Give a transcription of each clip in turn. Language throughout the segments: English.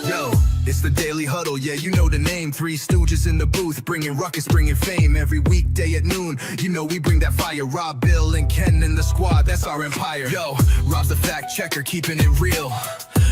Yo, it's the Daily Huddle, yeah, you know the name. Three stooges in the booth, bringing ruckus, bringing fame. Every weekday at noon, you know we bring that fire. Rob, Bill, and Ken in the squad, that's our empire. Yo, Rob's the fact checker, keeping it real.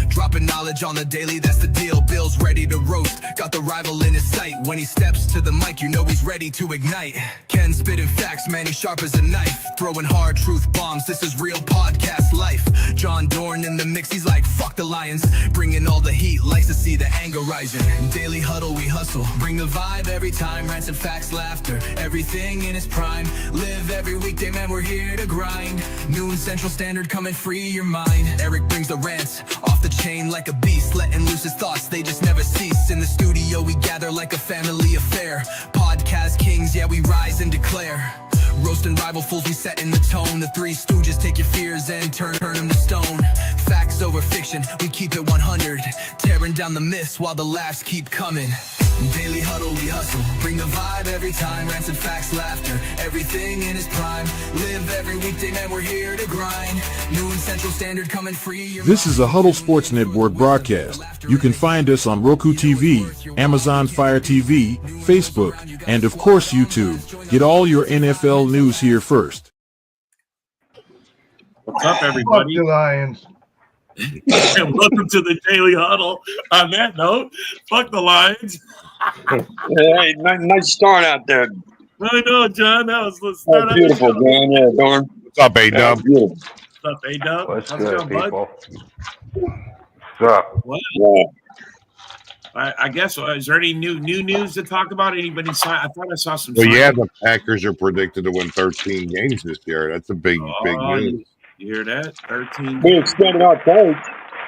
Dropping knowledge on the daily, that's the deal. Bill's ready to roast, got the rival in his sight. When he steps to the mic, you know he's ready to ignite. Ken spitting facts, man, he's sharp as a knife. Throwing hard truth bombs, this is real podcast life. John Dorn in the mix, he's like, fuck the Lions. Bringing all the heat, likes to see the anger rising. Daily Huddle, we hustle, bring the vibe every time. Rants and facts, laughter, everything in its prime. Live every weekday, man, we're here to grind. Noon Central Standard, come and free your mind. Eric brings the rants, off the chain like a beast, letting loose his thoughts, they just never cease. In the studio we gather like a family affair. Podcast kings, yeah, we rise and declare. Roasting rival fools, we setting the tone. The Three Stooges take your fears and turn them to stone. Facts over fiction, we keep it 100. Tearing down the myths while the laughs keep coming. Daily Huddle, we hustle, bring the vibe every time. Rants and facts, laughter, everything in its prime. Live every weekday, man, we're here to grind. Noon Central Standard, come and free your This is a Huddle Sports Network broadcast. You can find us on Roku TV, Amazon Fire TV, Facebook, and of course YouTube. Get all your NFL news here first. What's up, everybody? Fuck the Lions. And welcome to the Daily Huddle. On that note, fuck the Lions. Hey, nice start out there. I know, John. That was the start. Beautiful, man. Yeah, Dorn. What's up, A-Dub? Beautiful. What's up, A-Dub? What's How's it good, going, people? bud? What's up? What? Yeah. I guess, is there any new news to talk about? Anybody sign? I thought I saw some. Well, yeah, sign- the Packers are predicted to win 13 games this year. That's a big news. You hear that? 13. We extended our coach.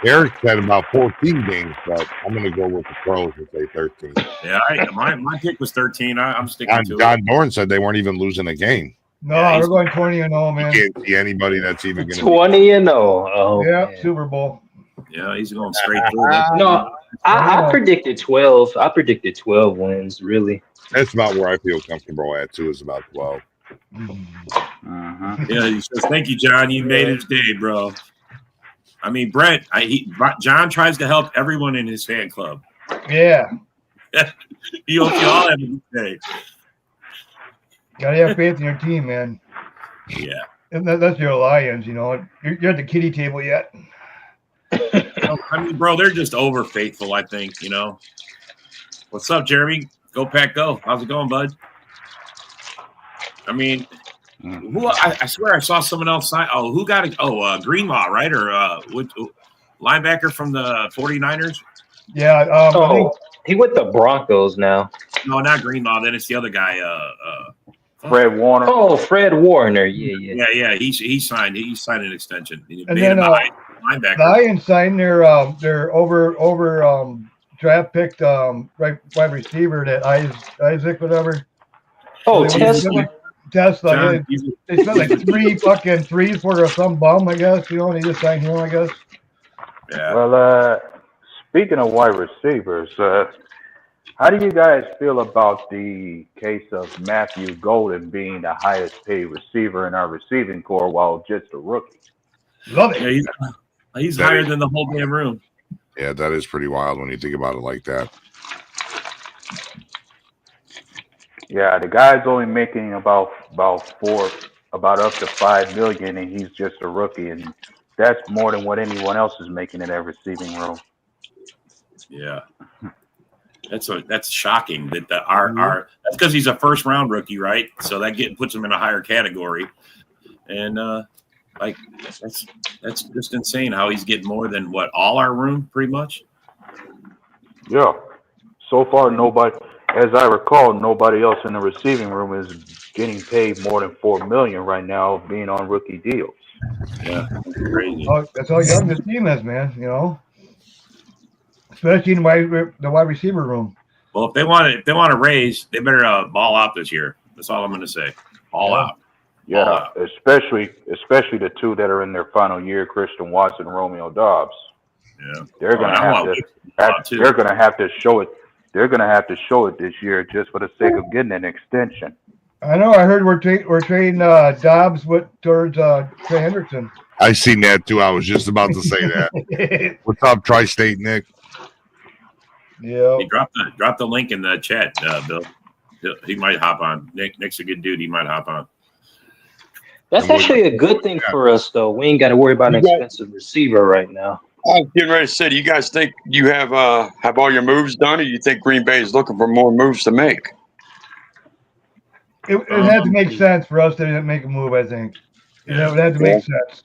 Eric said about 14 games, but I'm going to go with the pros and say 13. Yeah, my pick was 13. I'm sticking to it. John Dorn said they weren't even losing a game. No, Yeah, we're going 20-0, You man. can't see anybody that's even going to 20-0. Oh, Yeah, man. Super Bowl. Yeah, he's going straight through it. No, I predicted 12. I predicted 12 wins, really. That's about where I feel comfortable at, too, is about 12. Yeah, he says, thank you, John. You made his day, bro. I mean, Brent, John tries to help everyone in his fan club. Yeah. He hopes you all have a good day. Gotta have faith in your team, man. Yeah. And that's your Lions, you know. You're at the kiddie table yet. I mean, bro, they're just over faithful, I think, you know. What's up, Jeremy? Go Pack, go. How's it going, bud? I mean, I swear I saw someone else sign. Oh, who got it? Oh, Greenlaw, right? Or linebacker from the 49ers? Yeah. I think He with the Broncos now. No, not Greenlaw. Then it's the other guy. Fred Warner. Oh, Fred Warner. Yeah. Yeah. He signed an extension. He And made then, him a linebacker. Lions signed their over draft picked wide receiver, that Isaac whatever. Oh, They- Tesla. Tesla. John, Yeah, they spent like 3 fucking threes for some bum, I guess. You know, and they just signed him, I guess. Yeah. Well, speaking of wide receivers, how do you guys feel about the case of Matthew Golden being the highest paid receiver in our receiving corps while just a rookie? Love it. Yeah, he's higher than the whole damn room. Yeah, that is pretty wild when you think about it like that. Yeah, the guy's only making about up to $5 million, and he's just a rookie, and that's more than what anyone else is making in that receiving room. Yeah. That's shocking that our that's because he's a first round rookie, right? So that puts him in a higher category. And that's just insane how he's getting more than what, all our room pretty much. Yeah. So far, nobody, as I recall, nobody else in the receiving room is getting paid more than $4 million right now, being on rookie deals. Yeah, that's crazy. Oh, that's how young this team is, man. You know, especially in the wide receiver room. Well, if they want to raise, they better ball out this year. That's all I'm going to say. All out. Yeah, All out. especially the two that are in their final year, Christian Watson, Romeo Dobbs. Yeah, They're gonna have to show it. They're gonna have to show it this year just for the sake of getting an extension. I know. I heard we're trading Dobbs towards Trey Hendrickson. I seen that too. I was just about to say that. What's up, Tri-State Nick? Yeah. He dropped the link in the chat, Bill. He might hop on. Nick's a good dude. He might hop on. That's actually a good thing for us, though. We ain't got to worry about an expensive receiver right now. I was getting ready to say, do you guys think you have all your moves done, or do you think Green Bay is looking for more moves to make? It had to make sense for us to make a move, I think. It had to make sense.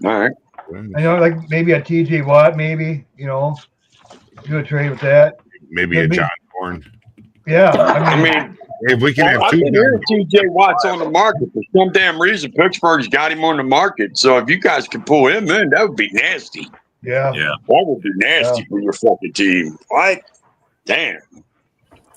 All right. Like maybe a TJ Watt, maybe, do a trade with that. Maybe a John Dorn. Yeah. I mean, if we can have I've two been hearing TJ Watt's on the market. For some damn reason, Pittsburgh's got him on the market. So if you guys could pull him in, that would be nasty. Yeah. Yeah. That would be nasty for your fucking team. Like, damn.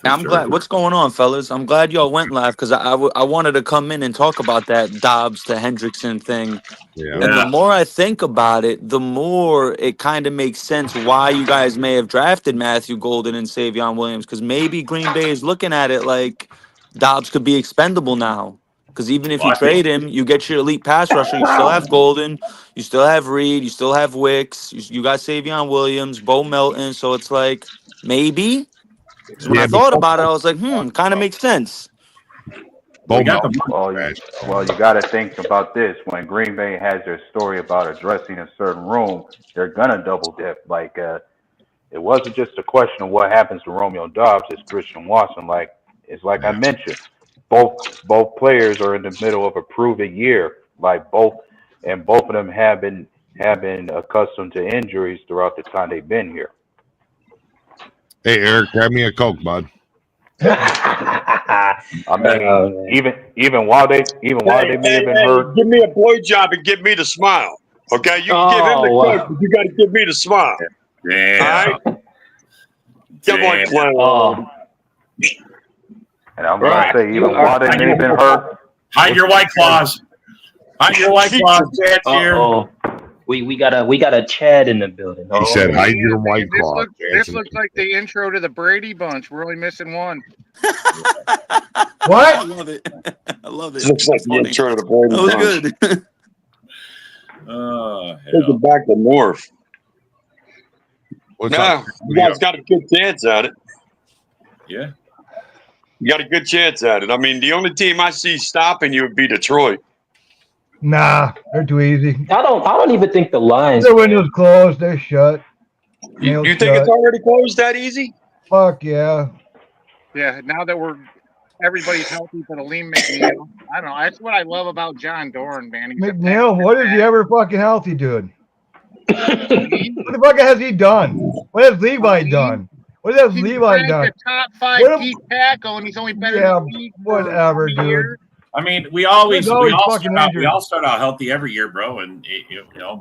I'm glad. What's going on, fellas? I'm glad y'all went live because I wanted to come in and talk about that Dobbs to Hendrickson thing. Yeah. And the more I think about it, the more it kind of makes sense why you guys may have drafted Matthew Golden and Savion Williams, because maybe Green Bay is looking at it like Dobbs could be expendable now. Because even if you trade him, you get your elite pass rusher. You still have Golden, you still have Reed, you still have Wicks, you got Savion Williams, Bo Melton. So it's like maybe. So when I thought about it, I was like, kind of makes sense. Well, you got to think about this. When Green Bay has their story about addressing a certain room, they're gonna double dip. Like it wasn't just a question of what happens to Romeo Dobbs. It's Christian Watson. I mentioned, both players are in the middle of a proven year. Both of them have been accustomed to injuries throughout the time they've been here. Hey, Eric, grab me a Coke, bud. I mean, even while they may have been hurt. Give me a blowjob and give me the smile. Okay, you can give him the Coke, but you got to give me the smile. Yeah. All right. Come on, Glenn. And I'm gonna say, even while they may have been hurt. Hide your white claws. Hide your white claws. Chad's here. We got a Chad in the building. He said, "Hide your white claw." This looks like the intro to the Brady Bunch. We're only missing one. What? I love it. I love it. This looks like the intro to the Brady That was Bunch. good. Take it back to North. What's No, up? you guys got a good chance at it. Yeah. You got a good chance at it. I mean, the only team I see stopping you would be Detroit. Nah, they're too easy. I don't even think the Lions. The window's closed. They're shut. You think it's already closed that easy? Fuck yeah. Yeah, now that everybody's healthy for the Liam McNeil. I don't know. That's what I love about John Dorn, man. McNeil, what is he ever fucking healthy, dude? What the fuck has he done? What has Levi done? What has Levi done? A top 5 deep tackle, and he's only better than Pete whatever, dude. I mean, we all start out healthy every year, bro, and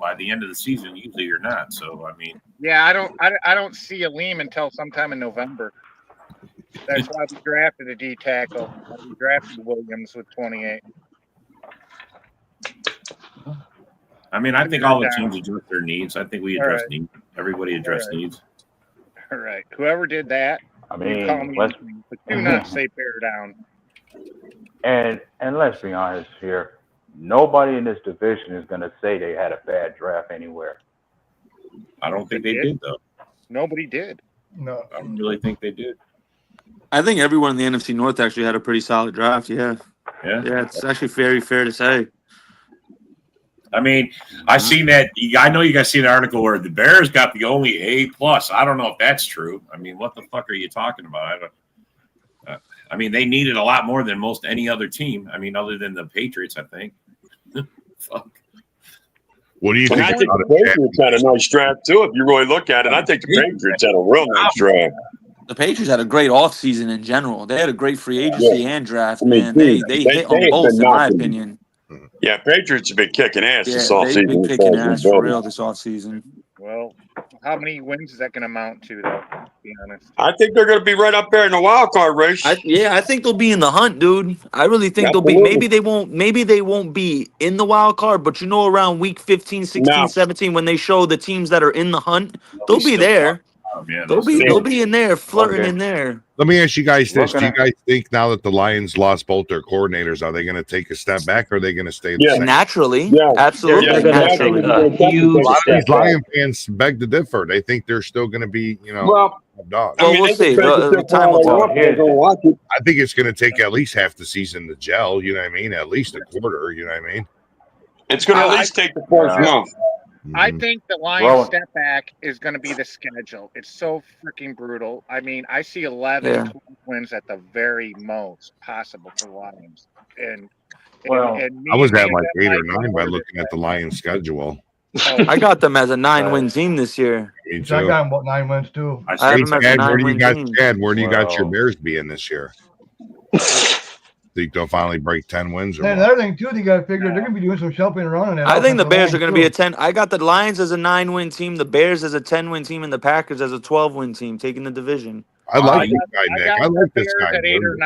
by the end of the season, usually you're not. So I mean, yeah, I don't see a Liam until sometime in November. That's why we drafted a D tackle. We drafted Williams with 28. I mean, I think all the teams address their needs. I think we address needs. Everybody address needs. All right, whoever did that, I mean, but do not say bear down. And let's be honest here, nobody in this division is going to say they had a bad draft anywhere. I don't think they did, though. Nobody did. No, I don't really think they did. I think everyone in the NFC North actually had a pretty solid draft. Yeah. Yeah. It's actually very fair to say. I mean, I seen that. I know you guys seen an article where the Bears got the only A+. I don't know if that's true. I mean, what the fuck are you talking about? I mean, they needed a lot more than most any other team. I mean, other than the Patriots, I think. Fuck. What do you think? I think the Patriots had a nice draft too. If you really look at it, I think the Patriots had a real nice draft. The Patriots had a great offseason in general. They had a great free agency and draft, I mean, man. They hit on both, in my opinion. Yeah, Patriots have been kicking ass this Yeah, they've been offseason. kicking ass for real this offseason. Well, how many wins is that going to amount to, though? To be honest, I think they're going to be right up there in the wild card race. I think they'll be in the hunt, dude. I really think they'll be. Maybe they won't be in the wild card, but around week 15, 16, 17, when they show the teams that are in the hunt, they'll be there. Oh, man, They'll be in there, flirting in there. Let me ask you guys this: Looking do you guys think now that the Lions lost both their coordinators, are they going to take a step back, or are they going to stay the Yeah. same? Naturally, Yeah. absolutely, They're gonna naturally. take a huge A lot of step these back. Lion fans beg to differ. They think they're still going to be, Well, dogs. I Well, mean, we'll they see. can take The it time will all they tell. want, but they're gonna watch it. I think it's going to take at least half the season to gel. You know what I mean? At least a quarter. You know what I mean? It's gonna at least take the first Yeah. month. I Mhm. think the Lions' Well- step back is going to be the schedule. It's so freaking brutal. I mean, I see 11, Yeah. 12 wins at the very most possible for the Lions. And Well, I was me at and like Ben 8 or might 9 by go looking at the Lions' schedule. Oh, I got them as a 9-win team this year. Me So I too. got him about 9 wins too. I have Hey, them as a Chad, where do you 9-win got team. Chad? Where do you got your Well- Bears being this year? Think they'll finally break 10 wins or And what? another thing too, you got to figure they're going to be doing some shopping around on that. I think the offensive Bears line, are going to be too. a 10. I got the Lions as a 9-win team, the Bears as a 10-win team, and the Packers as a 12-win team, taking the division. I like I this got- guy, I Nick. got I the like this Bears guy. at 8 or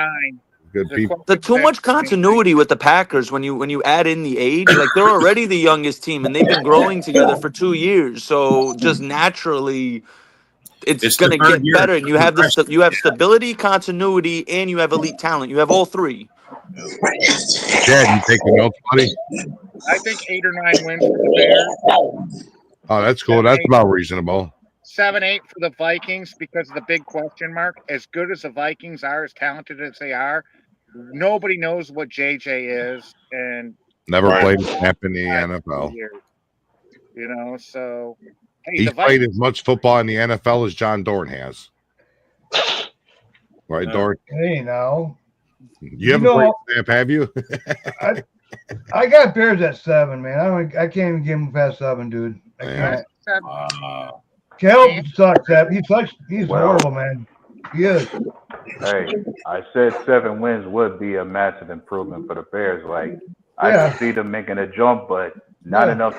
Good 9. people. The too much continuity with the Packers when you add in the age, like they're already the youngest team and they've been growing together for 2 years. So just naturally, it's It's going the to third get year. better. And you have you have stability, continuity, and you have elite talent. You have all three. Chad, you taking notes, buddy? I think 8 or 9 wins for the Bears. Oh, that's cool. That's about reasonable. 7-8 for the Vikings because of the big question mark. As good as the Vikings are, as talented as they are, nobody knows what JJ is, and Never Right. played a snap in the 5 NFL. years. You know, so hey, He's the played Vikings. as much football in the NFL as John Dorn has. Right, Yeah. Dorn? Hey, now. You haven't played a snap, have you? I got Bears at 7, man. I can't even give him past 7, dude. I Yeah. can't. Caleb sucks. He's Well- horrible, man. He is. Hey, I said 7 wins would be a massive improvement for the Bears. Like, I Yeah. could see them making a jump, but not Yeah. enough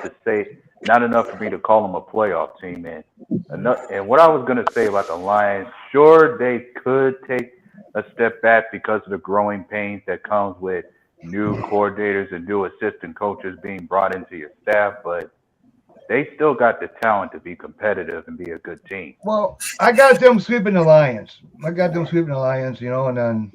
for me to call them a playoff team. And what I was gonna say about the Lions, sure they could take a step back because of the growing pains that comes with new coordinators and new assistant coaches being brought into your staff, but they still got the talent to be competitive and be a good team. Well, I got them sweeping the Lions. You know, and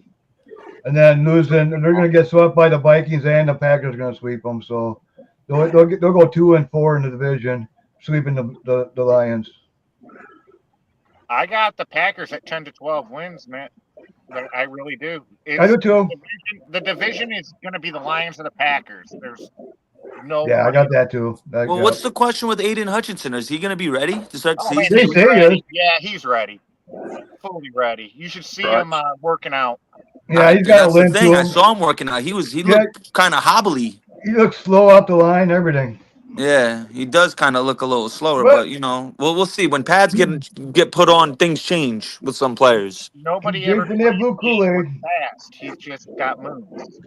then losing. And they're going to get swept by the Vikings, and the Packers are going to sweep them. So they'll go 2-4 in the division, sweeping the Lions. I got the Packers at 10 to 12 wins, man. I really do. I do too. The division is going to be the Lions and the Packers. There's no. Yeah, I got that too. Well, what's the question with Aiden Hutchinson? Is he going to be ready to start the Oh, man, season? They he's say he ready. is. Yeah, he's ready. Fully ready. You should see Right. him working out. Yeah, he's got a That's the limp thing. to I him. saw him working out. He Yeah. looked kind of hobbly. He looks slow off the line, everything. Yeah, he does kind of look a little slower, But- but you know, we'll see. When pads get put on, things change with some players. Nobody He's ever drinking that blue Kool-Aid. fast. He's just got moves.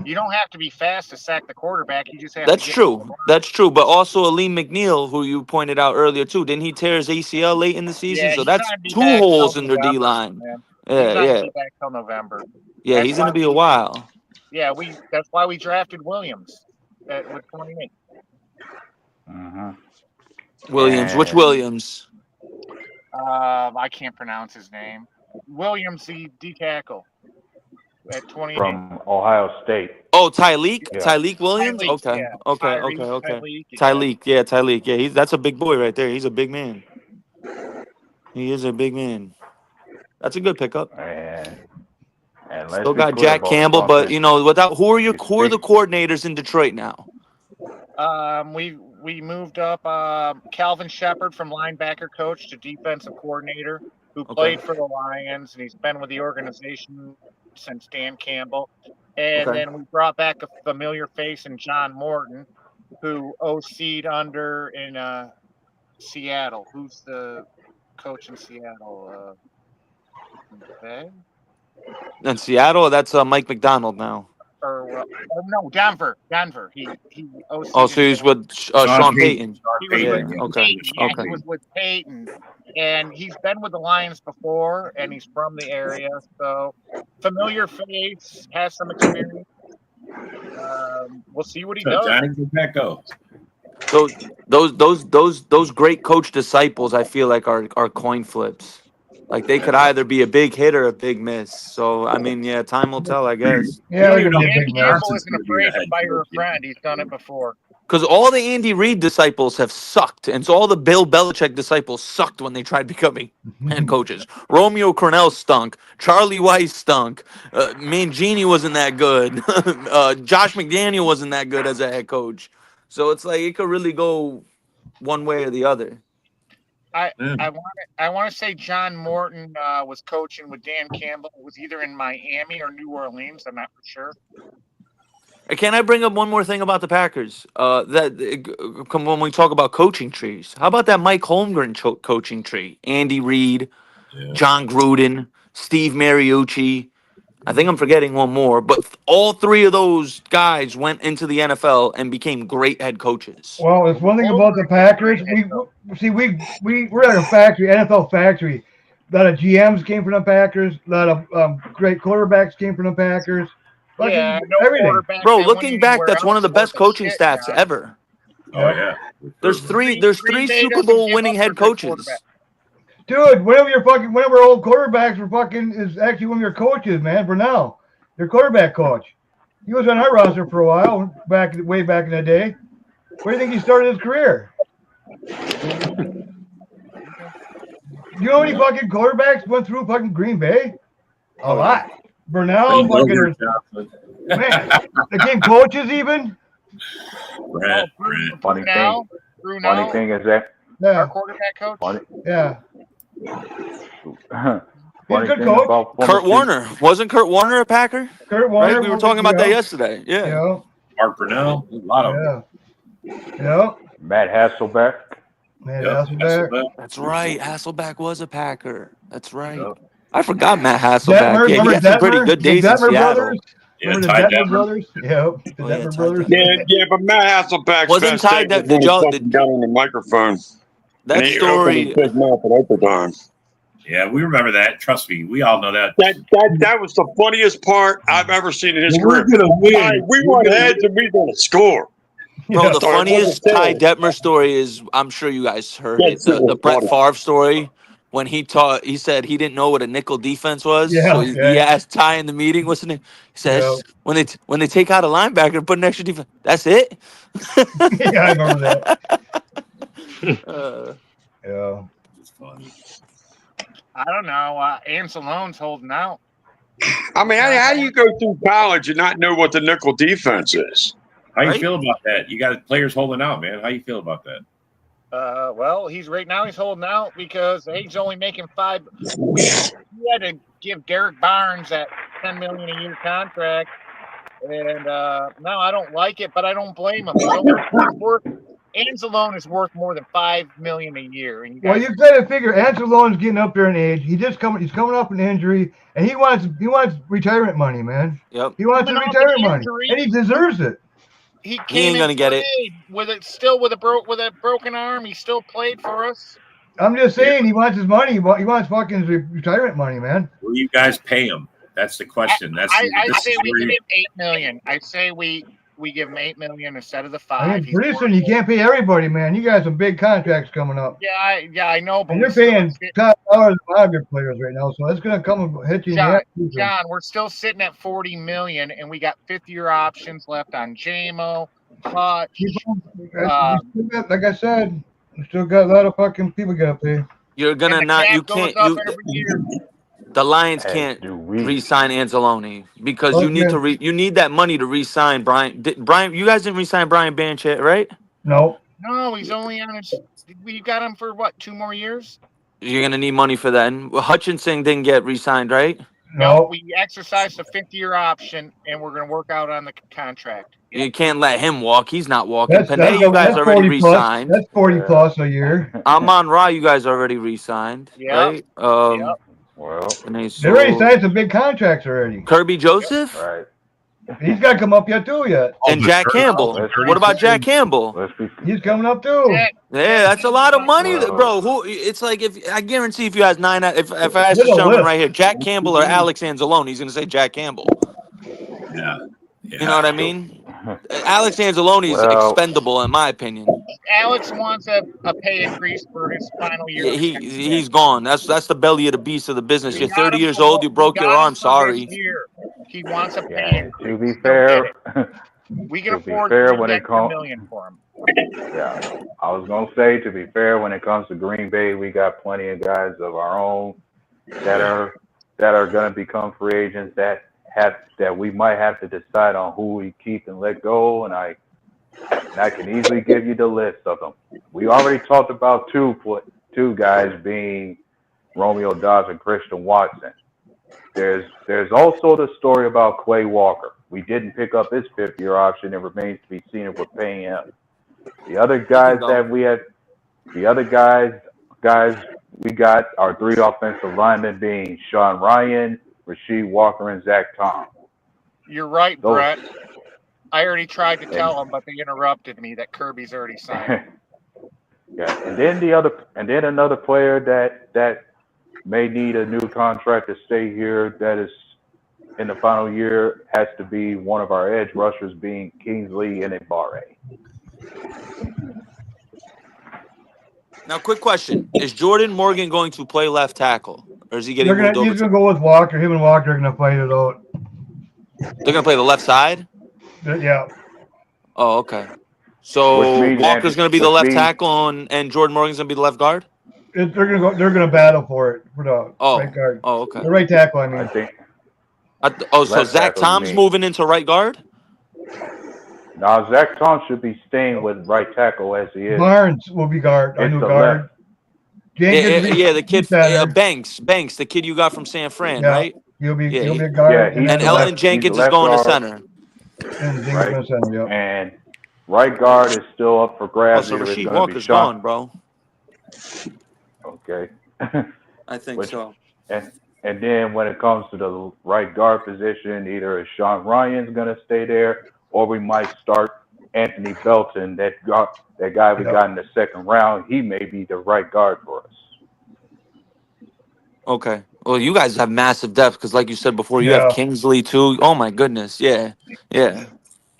You don't have to be fast to sack the quarterback. You just have That's to get true. That's true. But also Aleem McNeil, who you pointed out earlier too, didn't he tear his ACL late in the season? Yeah, So he's that's not be 2 back holes till in their D November, line. man. Yeah, He's not yeah, gonna be back till November. yeah. That's He's gonna why be a while. Yeah, that's why we drafted Williams with 28. Mm-hmm. Williams, which And- Williams? I can't pronounce his name. Williams, the D tackle at 28. From Ohio State. Oh, Tyleek, Yeah. Tyleek Williams. Tyleek, Okay, yeah. okay, Tyreek, okay. Tyleek, yeah. Tyleek. Yeah, that's a big boy right there. He's a big man. He is a big man. That's a good pickup. And let's Still be got clear Jack about Campbell, the but offense. you know, without who are the Speak- coordinators in Detroit now? We moved up Calvin Shepard from linebacker coach to defensive coordinator, who played for the Lions, and he's been with the organization since Dan Campbell. And Okay. then we brought back a familiar face in John Morton, who OC'd under in Seattle. Who's the coach in Seattle? Okay. In Seattle, that's Mike McDonald now. No, Denver. He OC'd Oh, so in he's with Sean Payton. He was Yeah, with okay, Peyton. Yeah, okay. he was with Peyton, and he's been with the Lions before, and he's from the area, so familiar face, has some experience. We'll see what he What's up, does. Johnny? Where'd that go? Those great coach disciples, I feel like are coin flips. Like they could either be a big hit or a big miss. So I mean, yeah, time will tell, I guess. You Yeah, don't they're even gonna know be a if big Andy man. Campbell Johnson's isn't going to be the afraid to head fire a coach. friend. He's done it before. Because all the Andy Reid disciples have sucked, and so all the Bill Belichick disciples sucked when they tried becoming head coaches. Romeo Cornell stunk. Charlie Weiss stunk. Mangini wasn't that good. Josh McDaniel wasn't that good as a head coach. So it's like it could really go one way or the other. I Yeah. I want to say John Morton was coaching with Dan Campbell. It was either in Miami or New Orleans. I'm not for sure. Can I bring up one more thing about the Packers? When we talk about coaching trees, how about that Mike Holmgren coaching tree? Andy Reid, Yeah. John Gruden, Steve Mariucci. I think I'm forgetting one more, but all three of those guys went into the NFL and became great head coaches. Well, it's one thing about the Packers. We're like a factory, NFL factory. A lot of GMs came from the Packers. A lot of great quarterbacks came from the Packers. Fucking Yeah, no everything. quarterback. Bro, that went looking back, anywhere that's one of else the best worth a coaching shit, staffs John. ever. Oh yeah. There's Green three Bay Super doesn't Bowl give winning up for head good coaches. quarterback. Dude, one of our old quarterbacks were fucking is actually one of your coaches, man. For now, your quarterback coach. He was on our roster for a while, way back in the day. Where do you think he started his career? You know how many fucking quarterbacks went through fucking Green Bay? A lot. Burnell, fucking, man, they became coaches even. Brett. Funny Brunel, thing is that our Yeah, quarterback coach. yeah. funny good thing coach. about Kurt Warner. Wasn't Kurt Warner a Packer? Kurt Warner. Right? We were talking about that yesterday. Yeah. Yeah, Mark Brunell. A lot of them. yeah. Matt Hasselbeck. Man, Yep. Hasselbeck. That's right. Hasselbeck was a Packer. That's right. Yep. I forgot Matt Detmer, Hasselbeck. Yeah, he remember had some pretty Detmer? good The days in Detmer Seattle. brothers. Yeah, Remember the Ty Detmer Detmer. brothers? Yep, the Oh, yeah, Detmer Ty brothers. Detmer. Yeah, but Matt Hasselbeck's Wasn't best Ty thing De- was did when he y'all fucking got on the microphone and that he opened his story? big mouth at overtime. Yeah, we remember that. Trust me, we all know that. That was the funniest part I've ever seen in his We're career. gonna win. All right, we want heads and we're going to score. Bro, Yeah. the All right, funniest what's Ty the Detmer story is, I'm sure you guys heard That it, shit the was Brett funny. Favre story when he said he didn't know what a nickel defense was. So Yeah, he yeah, asked Ty in the meeting, what's the name? He yeah. says, when they take out a linebacker and put an extra defense, that's it? Yeah, I remember that. Uh, Yeah. It's funny. I don't know. Ancelone's holding out. I mean, how do you go through college and not know what the nickel defense is? How you Right? feel about that? You got players holding out, man. How you feel about that? Well, he's holding out because he's only making $5 million. He had to give Derek Barnes that $10 million a year contract, and no, I don't like it, but I don't blame him. Anzalone is worth more than $5 million a year, and Well, you got to figure Ancelone's getting up there in age. He's coming off an injury, and he wants retirement money, man. Yep. He wants Coming off retirement an money, injury. and he deserves it. he He came ain't in gonna get it. with a broken arm. He still played for us. I'm just saying, he wants his money. He wants fucking retirement money, man. Will you guys pay him? That's the question. I say we give him $8 million. I say we give him $8 million instead of the $5 I million. mean, pretty soon you can't pay everybody, man. You got some big contracts coming up. Yeah, I know, but And you're paying top dollars to a lot of your players right now, so it's going to come and hit you in the ass. John, we're still sitting at $40 million, and we got 5th-year options left on JMO, Hutch. Like I said, we still got a lot of fucking people got to pay. You're gonna and the not. cap You goes can't. up You every year. the Lions As can't do we. re-sign Anzalone because you need Okay. to you need that money to re-sign Brian. Brian, you guys didn't re-sign Brian Banchett, right? No. No, he's only on his. We got him for what? 2 more years? You're gonna need money for that. And Hutchinson didn't get re-signed, right? No, No. we exercised the 5th-year option, and we're going to work out on the contract. You can't let him walk. He's not walking. That's Panay, you guys that's already 40 plus. re-signed. That's 40 plus a year. Amon Ra, you guys already re-signed, Yep. right? Yep. Well, Panay They already Sewell. signed some big contracts already. Kirby Joseph right. He's got to come up yet too yet. and Jack Campbell. What about Jack Campbell? Let's be He's coming up too. Yeah, that's a lot of money, Well- bro. Who? It's like if I guarantee if you ask if I ask There's this a gentleman list. right here, Jack Campbell or Alex Anzalone, he's gonna say Jack Campbell. Yeah. You know what I mean? Alex Anzalone is Well- expendable in my opinion. Alex wants a pay increase for his final year. Yeah, he's gone. That's the belly of the beast of the business. We You're got 30 him years for old. You broke your got him arm. for this Sorry. year. He wants a pay Yeah, increase. to be He'll get fair, it. We can to be afford fair, 3 when it extra comes, million for him. yeah, I was gonna say, to be fair, when it comes to Green Bay, we got plenty of guys of our own that are gonna become free agents that we might have to decide on who we keep and let go. And I can easily give you the list of them. We already talked about two guys being Romeo Dobbs and Christian Watson. There's also the story about Quay Walker. We didn't pick up his 5th-year option. It remains to be seen if we're paying him. The other guys that we had, guys we got our 3 offensive linemen being Sean Ryan, Rasheed Walker, and Zach Tom. You're right, Those- Brett. I already tried to tell them, but they interrupted me that Kirby's already signed. Yeah, and then another player that may need a new contract to stay here that is in the final year has to be one of our edge rushers, being Kingsley Enagbare. Now, quick question: is Jordan Morgan going to play left tackle, or is he getting moved over? He's gonna go with Walker. Him and Walker are gonna fight it out. They're gonna play the left side. Yeah. Oh, okay. So Which means Walker's Andy- gonna be the which left means- tackle, and Jordan Morgan's gonna be the left guard. They're gonna battle for it for the right guard. Oh, okay. The right tackle, I I mean. think. So Left Zach tackle, you Tom's mean. moving into right guard. Now Zach Tom should be staying with right tackle as he is. Barnes will be guard. It's New the guard. left. Yeah, the kid center. Banks, the kid you got from San Fran, Yeah. right? He'll be Yeah, a guard. Yeah, he's And the Elton left- Jenkins he's the is going to left guard. center. And Jenkins Right. in center, yeah. And right guard is still up for Oh, grabs. so Either it's Rasheed gonna be Walker's Sean- gone, bro. Okay. I think Which- so. And then when it comes to the right guard position, either Sean Ryan's gonna stay there, or we might start Anthony Belton, that guy we got in the 2nd round. He may be the right guard for us. Okay. Well, you guys have massive depth because, like you said before, you Yeah. have Kingsley too. Oh my goodness, yeah. You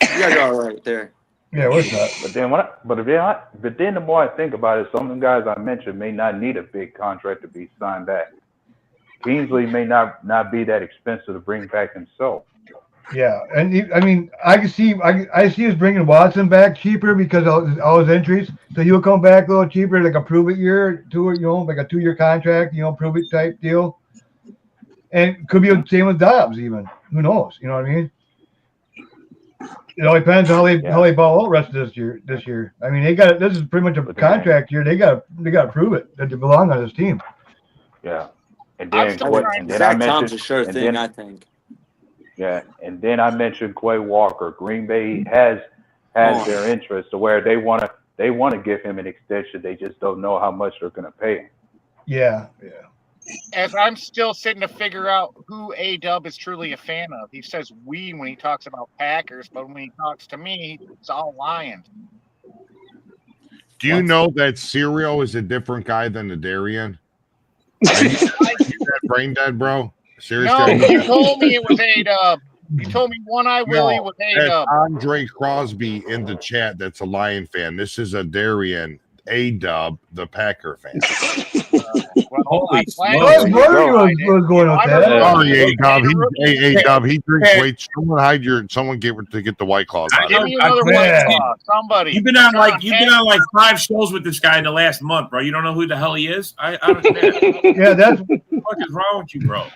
guys are all right there. Yeah, what's that? But then the more I think about it, some of the guys I mentioned may not need a big contract to be signed back. Kingsley may not be that expensive to bring back himself. Yeah, and I can see I see us bringing Watson back cheaper because of all his injuries. So he'll come back a little cheaper, like a prove it year, like a 2-year contract, prove it type deal. And could be the same with Dobbs even. Who knows? You know what I mean? It all depends on how they ball out rest of this year. I mean, this is pretty much a contract year. They got to prove it that they belong on this team. Yeah. And I'm then, still Quay- trying and to- then I Zach Tom's a mentioned, sure and thing, then, I think. yeah, and then I mentioned Quay Walker. Green Bay has their interest to where they want to give him an extension. They just don't know how much they're going to pay him. Yeah. As I'm still sitting to figure out who A-Dub is truly a fan of. He says we when he talks about Packers, but when he talks to me, it's all Lions. Do you know that Cereal is a different guy than the Darian? Are you that brain dead, bro? Seriously? No, you told me it was A-Dub. You told me One Eye Willie was That's A-Dub. Andre Crosby in the chat. That's a Lion fan. This is a Darian, A-Dub, the Packer fan. Holy I was wondering what was going on with that. Sorry, A-Dub. He drinks way. Someone get the White Claws out of Give him. me another White Claw. Somebody. You've been on like 5 shows with this guy in the last month, bro. You don't know who the hell he is? I understand. Yeah, that's What the fuck is wrong with you, bro?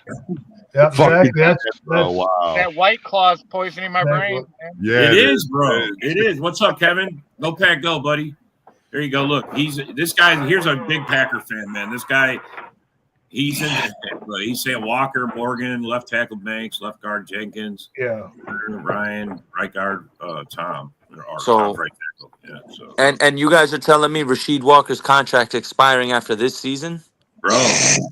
yeah, Fucking exactly. That's Oh, wow. That White Claw's poisoning my Exactly. brain. Man. Yeah, It is, bro. It is. What's up, Kevin? Go Pack, go, buddy. There you go. Look, this guy. Here's a big Packer fan, man. This guy, he's in. He's saying Walker, Morgan, left tackle Banks, left guard Jenkins, yeah. Ryan, right guard Tom, or So- Tom right tackle. Yeah. So, And you guys are telling me Rasheed Walker's contract expiring after this season? bro,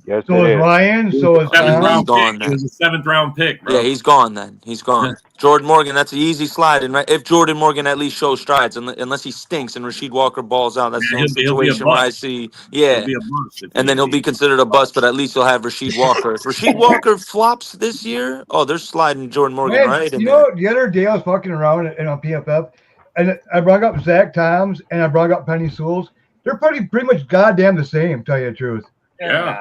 Yes, So it is is. Ryan. So is seventh Tom? round Gone pick. then. It was a 7th round pick, bro. Yeah, he's gone then. He's gone. Jordan Morgan, that's an easy slide. And if Jordan Morgan at least shows strides, unless he stinks and Rasheed Walker balls out, that's Yeah, the he'll be a situation where I bust. see. He'll Yeah. be a bust if And then he'll be considered a bust, but at least you'll have Rasheed Walker. If Rasheed Walker flops this year, they're sliding Jordan Morgan Man, right in you there. know, the other day I was fucking around on PFF. and I brought up Zach Toms and I brought up Penny Sewells. They're pretty much goddamn the same, tell you the truth. Yeah.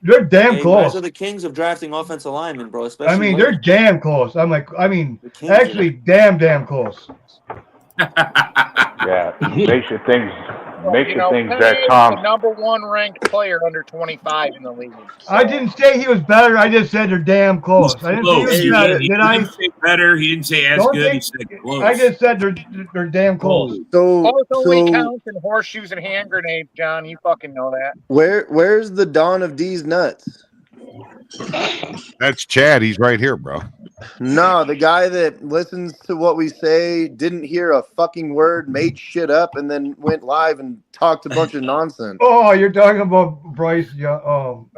They're damn Hey, you guys close. are the kings of drafting offensive linemen, bro. I Especially mean, they're late. damn close. The kings Actually, damn close. Yeah, makes you think Penny that is Tom. the number one ranked player under 25 in the league. So. I didn't say he was better. I just said they're damn close. I didn't say he was He better. Did I? didn't say better. He didn't say as Don't good. He think. said close. I just said they're damn close. So Both only counts in horseshoes and hand grenades, John. You fucking know that. where's the Dawn of D's nuts? That's Chad. He's right here, bro. No, the guy that listens to what we say, didn't hear a fucking word, made shit up, and then went live and talked a bunch of nonsense. Oh, you're talking about Bryce? Yeah. Oh,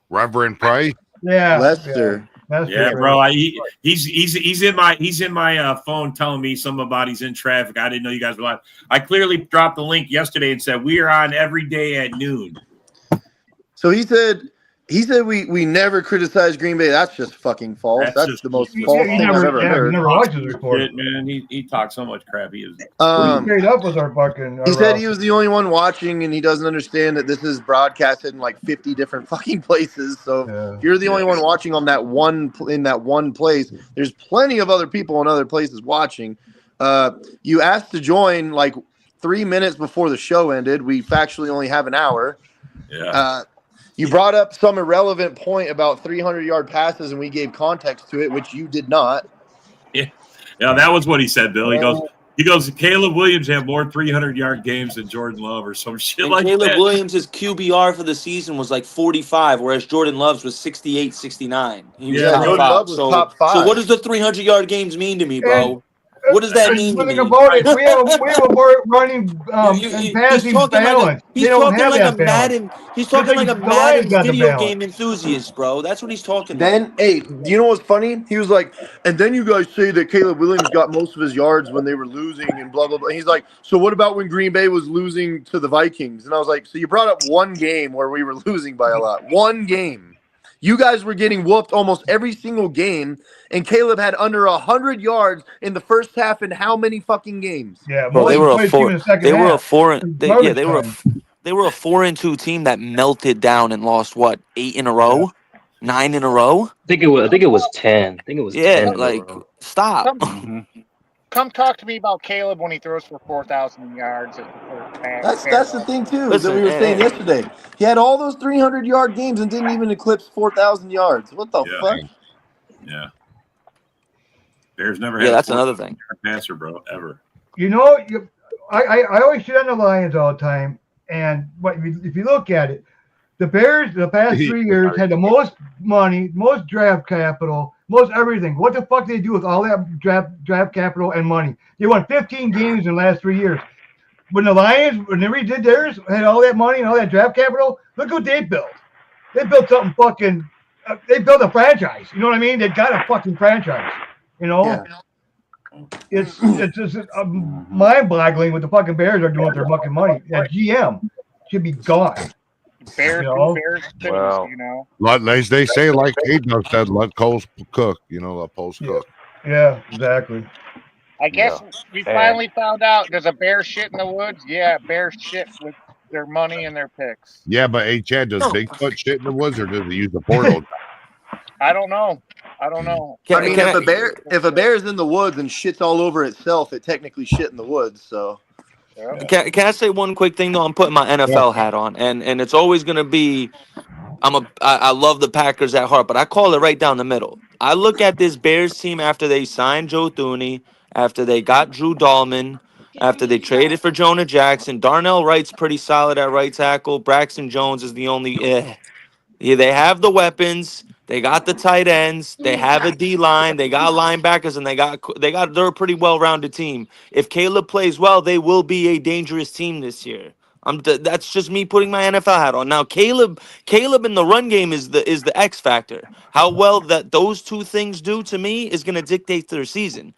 Reverend Price. Yeah. Lester. Yeah, bro. He's in my phone telling me something about he's in traffic. I didn't know you guys were live. I clearly dropped the link yesterday and said we are on every day at noon. So he said we never criticize Green Bay. That's just fucking false. That's the most false thing I've ever heard. Never watched his report. Shit, man. He talks so much crap. He is. Straight up with our fucking. He said he was the only one watching, and he doesn't understand that this is broadcasted in like 50 different fucking places. So if you're the only one watching on that one place, there's plenty of other people in other places watching. You asked to join like 3 minutes before the show ended. We factually only have an hour. Yeah. You brought up some irrelevant point about 300-yard passes, and we gave context to it, which you did not. Yeah, that was what he said, Bill. He goes, Caleb Williams had more 300-yard games than Jordan Love or some shit like Caleb that. Williams' QBR for the season was like 45, whereas Jordan Love's was 68, 69. He was top Jordan five. Love was top five. So what does the 300-yard games mean to me, bro? What does that mean to me? About it, we have a more running and passing balance. He's talking like a Madden. He's talking like a Madden video balance. game enthusiast, bro. That's what he's talking Then, about. hey, you know what's funny? He was like, and then you guys say that Caleb Williams got most of his yards when they were losing and blah, blah, blah. He's like, so what about when Green Bay was losing to the Vikings? And I was like, so you brought up one game where we were losing by a lot. One game. You guys were getting whooped almost every single game, and Caleb had under 100 yards in the first half in how many fucking games? Yeah, bro, they were a 4-2 team that melted down and lost what, 8 in a row, 9 in a row. I think it was 10. I think it was 10. Like stop. Come talk to me about Caleb when he throws for 4,000 yards. That's the thing too that we were saying yesterday. He had all those 300-yard games and didn't even eclipse 4,000 yards. What the fuck? Yeah. Bears never had. Yeah, that's another thing. Passer, bro, ever. You know, I always shit on the Lions all the time, and if you look at it, the Bears the past 3 years had the most money, most draft capital, most everything. What the fuck did they do with all that draft capital and money? They won 15 games in the last 3 years. When the Lions, when they redid theirs, had all that money and all that draft capital, look what they built. They built something fucking. They built a franchise. You know what I mean? They got a fucking franchise. You know. Yeah. It's just mind-boggling what the fucking Bears are doing with their fucking money. That GM should be gone. Bears, well, you know. As they say, like Aiden said, let Coles cook. You know, let Coles cook. Yeah, exactly. I guess we finally found out. Does a bear shit in the woods? Yeah, bears shit with their money and their picks. Yeah, but hey, Chad, does Bigfoot shit in the woods, or does he use the portal? I don't know. I mean, if a bear is in the woods and shits all over itself, it technically shit in the woods. So, can I say one quick thing though? I'm putting my NFL hat on, and it's always gonna be. I love the Packers at heart, but I call it right down the middle. I look at this Bears team after they signed Joe Thuney, after they got Drew Dahlman, after they traded for Jonah Jackson. Darnell Wright's pretty solid at right tackle. Braxton Jones is the only. Yeah, they have the weapons. They got the tight ends. They have a D line. They got linebackers, and they're a pretty well-rounded team. If Caleb plays well, they will be a dangerous team this year. That's just me putting my NFL hat on. Now, Caleb in the run game is the X factor. How well that those two things do to me is going to dictate their season.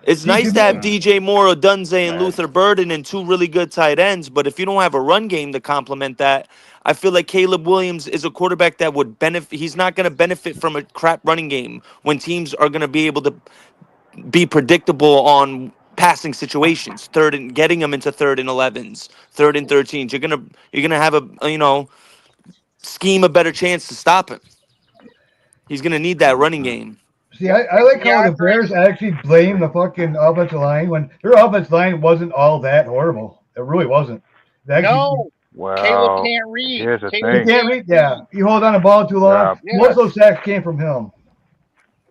It's nice to have DJ Moore, Odunze, and Luther Burden and two really good tight ends, but if you don't have a run game to complement that, I feel like Caleb Williams is a quarterback that would benefit. He's not going to benefit from a crap running game when teams are going to be able to be predictable on passing situations, getting them into 3rd and 11s, 3rd and 13s. You're gonna have a scheme a better chance to stop him. He's gonna need that running game. See, I like how the Bears actually blame the fucking offensive line when their offensive line wasn't all that horrible. It really wasn't. No, Caleb Well, can't read. here's the Caleb He thing. can't read. Yeah, he hold on the ball too long. Yeah. Most of those sacks came from him.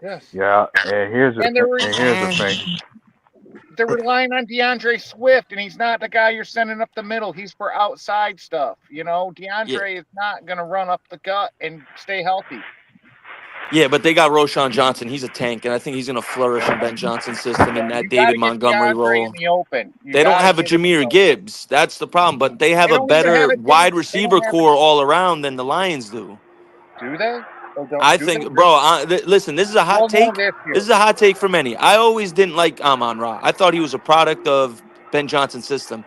Yes. Yeah, and here's the thing. They're relying on DeAndre Swift, and he's not the guy you're sending up the middle. He's for outside stuff. You know, DeAndre is not going to run up the gut and stay healthy. Yeah, but they got Roshan Johnson. He's a tank, and I think he's going to flourish in Ben Johnson's system in that David Montgomery role. In the open. They don't have a Jameer Gibbs. That's the problem. But they have a better wide receiver core all around than the Lions do. Do they? I think, bro. Listen, this is a hot take. This is a hot take for many. I always didn't like Amon-Ra. I thought he was a product of Ben Johnson's system.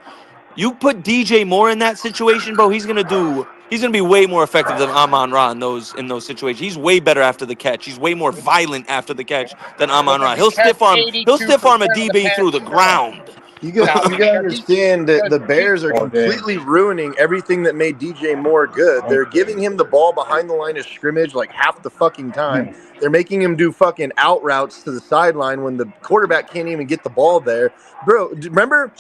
You put DJ Moore in that situation, bro. He's gonna be way more effective than Amon-Ra in those situations. He's way better after the catch. He's way more violent after the catch than Amon-Ra. He'll stiff arm a DB through the ground. You got to understand that the Bears are completely ruining everything that made DJ Moore good. They're giving him the ball behind the line of scrimmage like half the fucking time. They're making him do fucking out routes to the sideline when the quarterback can't even get the ball there. Bro, remember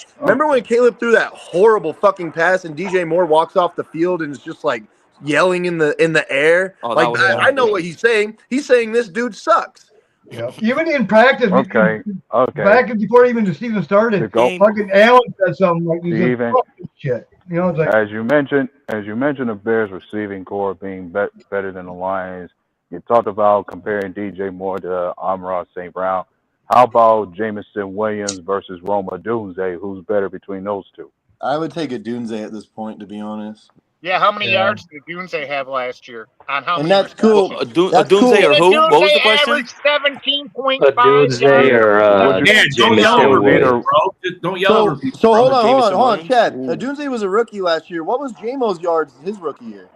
when Caleb threw that horrible fucking pass and DJ Moore walks off the field and is just like yelling in the air? Oh, like I know what he's saying. He's saying this dude sucks. Yeah. Even in practice, Okay. back before even the season started, fucking Allen said something like, "He's like, fuck this shit." You know, it's like, as you mentioned, the Bears receiving core being better than the Lions. You talked about comparing DJ Moore to Amon-Ra St. Brown. How about Jameson Williams versus Roma Dunze? Who's better between those two? I would take a Dunze at this point, to be honest. Yeah, how many yards did Dunze have last year? On how and many that's cool. Dunze or who? What was the question? Averaged 17.5 Dunze or don't yell over me, bro. Don't yell over people. So hold on, Chad. Dunze was a rookie last year. What was J-Mo's yards his rookie year?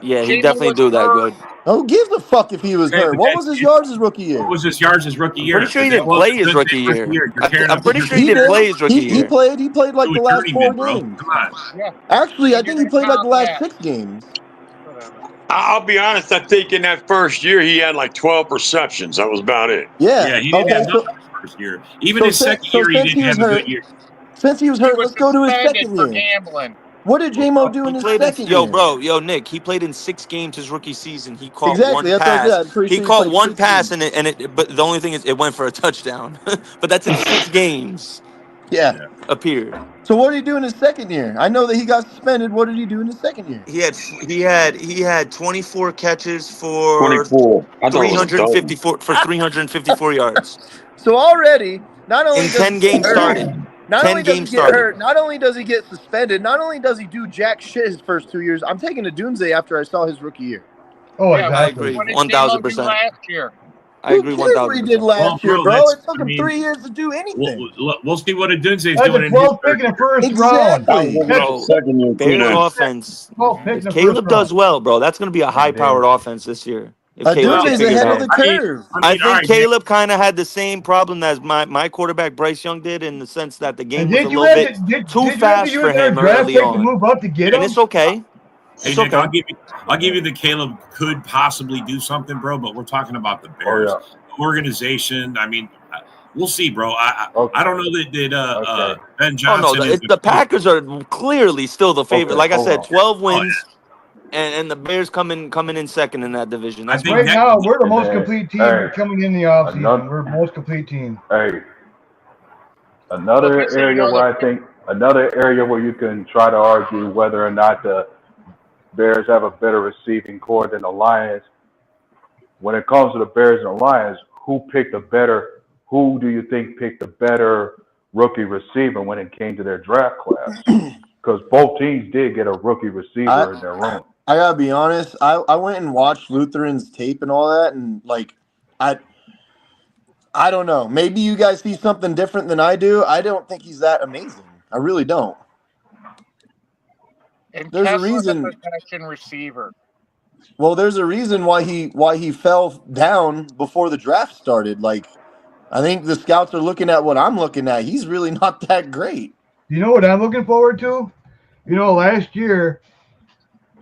Yeah, he definitely do that good. Who gives a fuck if he was hurt? What was his yards his rookie year? What was his yards his rookie year? Pretty sure he didn't play his rookie year. I'm pretty sure he didn't play his rookie year. He played like the last 4 games. Come on. Actually, I think he played like the last 6 games. I'll be honest. I think in that first year he had like 12 receptions. That was about it. Yeah. He didn't have nothing first year. Even his second year, he didn't have a good year. Since he was hurt, let's go to his second year. Gambling. What did J-Mo do in his second year? Nick, he played in 6 games his rookie season. He caught one that's pass. He caught one pass, but the only thing is it went for a touchdown. But that's in 6 games. Yeah. Appeared. So what did he do in his second year? I know that he got suspended. What did he do in his second year? He had 24 catches for 24. 354 yards. So already, not only in 10 games started. Not only does he get hurt, not only does he get suspended, not only does he do jack shit his first 2 years. I'm taking a Dunze after I saw his rookie year. Oh, I agree, 1,000%. Last year. I agree, 1,000%. What he did last year, bro. It took him 3 years to do anything. We'll see what a Dunze is that's doing. a 12 pick in the first round. Bears offense. If Caleb does well, bro, that's going to be a high-powered offense this year. Dunze's ahead of the curve. I think Caleb kind of had the same problem as my quarterback Bryce Young did, in the sense that the game was a little bit too fast for him early on. Move up to get him? And it's okay. Hey, Nick, I'll give you the Caleb could possibly do something, bro. But we're talking about the Bears organization. I mean, we'll see, bro. I don't know that Ben Johnson. The Packers are clearly still the favorite. Like I said, 12 wins. And the Bears coming in second in that division. Right now, we're the most complete team coming in the offseason. We're the most complete team. Hey, another area where you can try to argue whether or not the Bears have a better receiving core than the Lions. When it comes to the Bears and the Lions, who do you think picked a better rookie receiver when it came to their draft class? Because both teams did get a rookie receiver in their room. I gotta be honest. I went and watched Lutheran's tape and all that, and like, I don't know. Maybe you guys see something different than I do. I don't think he's that amazing. I really don't. And there's Kessler's a reason. A protection receiver. Well, there's a reason why he fell down before the draft started. Like, I think the scouts are looking at what I'm looking at. He's really not that great. You know what I'm looking forward to? You know, last year,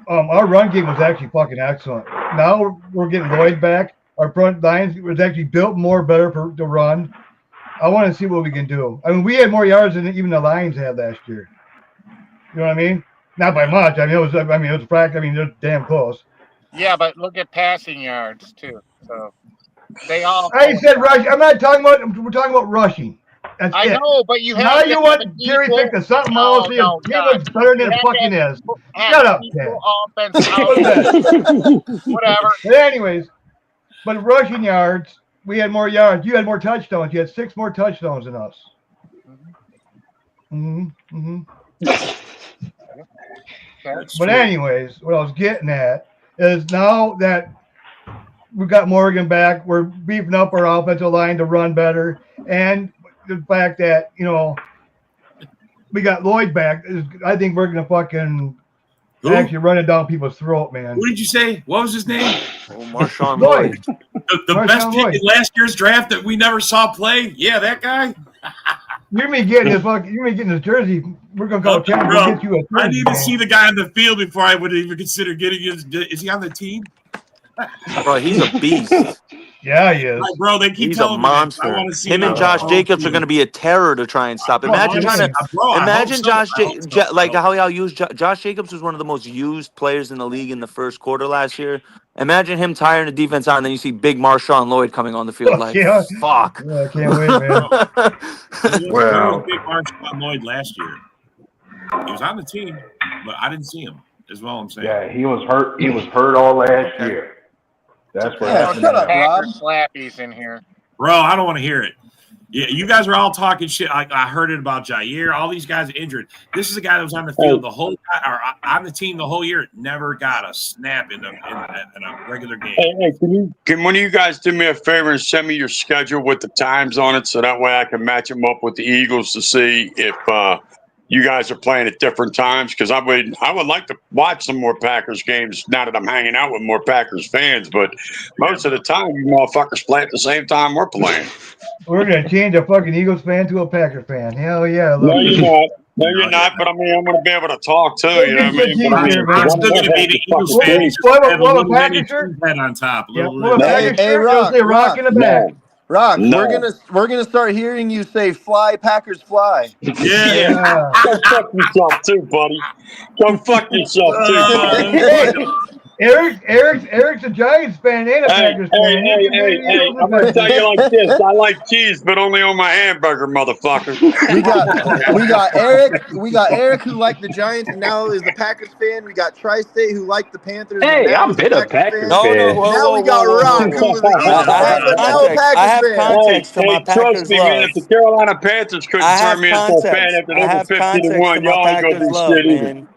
our run game was actually fucking excellent. Now we're getting Lloyd back. Our front line was actually built more better to run. I want to see what we can do. I mean, we had more yards than even the Lions had last year. You know what I mean? Not by much. I mean, it was practice. I mean, they're damn close. Yeah, but look at passing yards too. So they all. I said rush. I'm not talking about. We're talking about rushing. That's I it. know, but you Now have you to want have an Jerry equal- pick to something No, else. no, Caleb's John. better than You it have to fucking have is. have Shut up, equal Ted. offense What's that? Whatever. But anyways, but rushing yards, we had more yards. You had more touchdowns. You had 6 more touchdowns than us. But anyways, what I was getting at is now that we got Morgan back, we're beefing up our offensive line to run better, and the fact that we got Lloyd back, I think we're gonna fucking actually run it down people's throat, man. Who did you say? What was his name? Oh, Marshawn Lloyd. The best pick in last year's draft that we never saw play. Yeah, that guy. You're me getting this jersey. We're gonna go check and get you a jersey. I need to see the guy on the field before I would even consider getting his. Is he on the team? Bro, he's a beast. Yeah, he is. Like, bro, they keep He's a telling me that. I monster. want to see Him and Josh Jacobs are going to be a terror to try and stop. Imagine Josh, like how y'all used Josh Jacobs was one of the most used players in the league in the first quarter last year. Imagine him tiring the defense out, and then you see big Marshawn Lloyd coming on the field. Like, fuck. Yeah, I can't wait, man. Where was big Marshawn Lloyd last year? He was on the team, but I didn't see him. Is what I'm saying. Yeah, he was hurt. He was hurt all last year. That's what happened. Shut up, Rob. Slappies in here. Bro, I don't want to hear it. Yeah, you guys are all talking shit. I heard it about Jair. All these guys are injured. This is a guy that was on the field the whole time, or on the team the whole year. Never got a snap in a regular game. Hey, can one of you guys do me a favor and send me your schedule with the times on it, so that way I can match them up with the Eagles to see if you guys are playing at different times? Because I would like to watch some more Packers games now that I'm hanging out with more Packers fans. But most of the time, you motherfuckers play at the same time we're playing. We're gonna change a fucking Eagles fan to a Packer fan. Hell yeah! No, you're not. No, you're not. But I mean, I'm gonna be able to talk too. You know what I mean? I'm still gonna be the Eagles fan. He's just have a little mini head on top. Hey, Rock in the back. Rock, we're gonna start hearing you say "Fly, Packers, fly." Yeah. Go fuck yourself too, buddy. Go fuck yourself too. Eric's a Giants fan and a Packers fan. Hey, I'm gonna tell you like this: I like cheese, but only on my hamburger, motherfucker. We got Eric who liked the Giants and now is the Packers fan. We got Tri-State who liked the Panthers. Hey, I've been a Packers fan. Now we got Rock who was the Eagles fan, but now a Packers fan. Context to my Packers trust me, man. If the Carolina Panthers couldn't turn me into a fan after they were 50-1, y'all ain't gonna do shit either.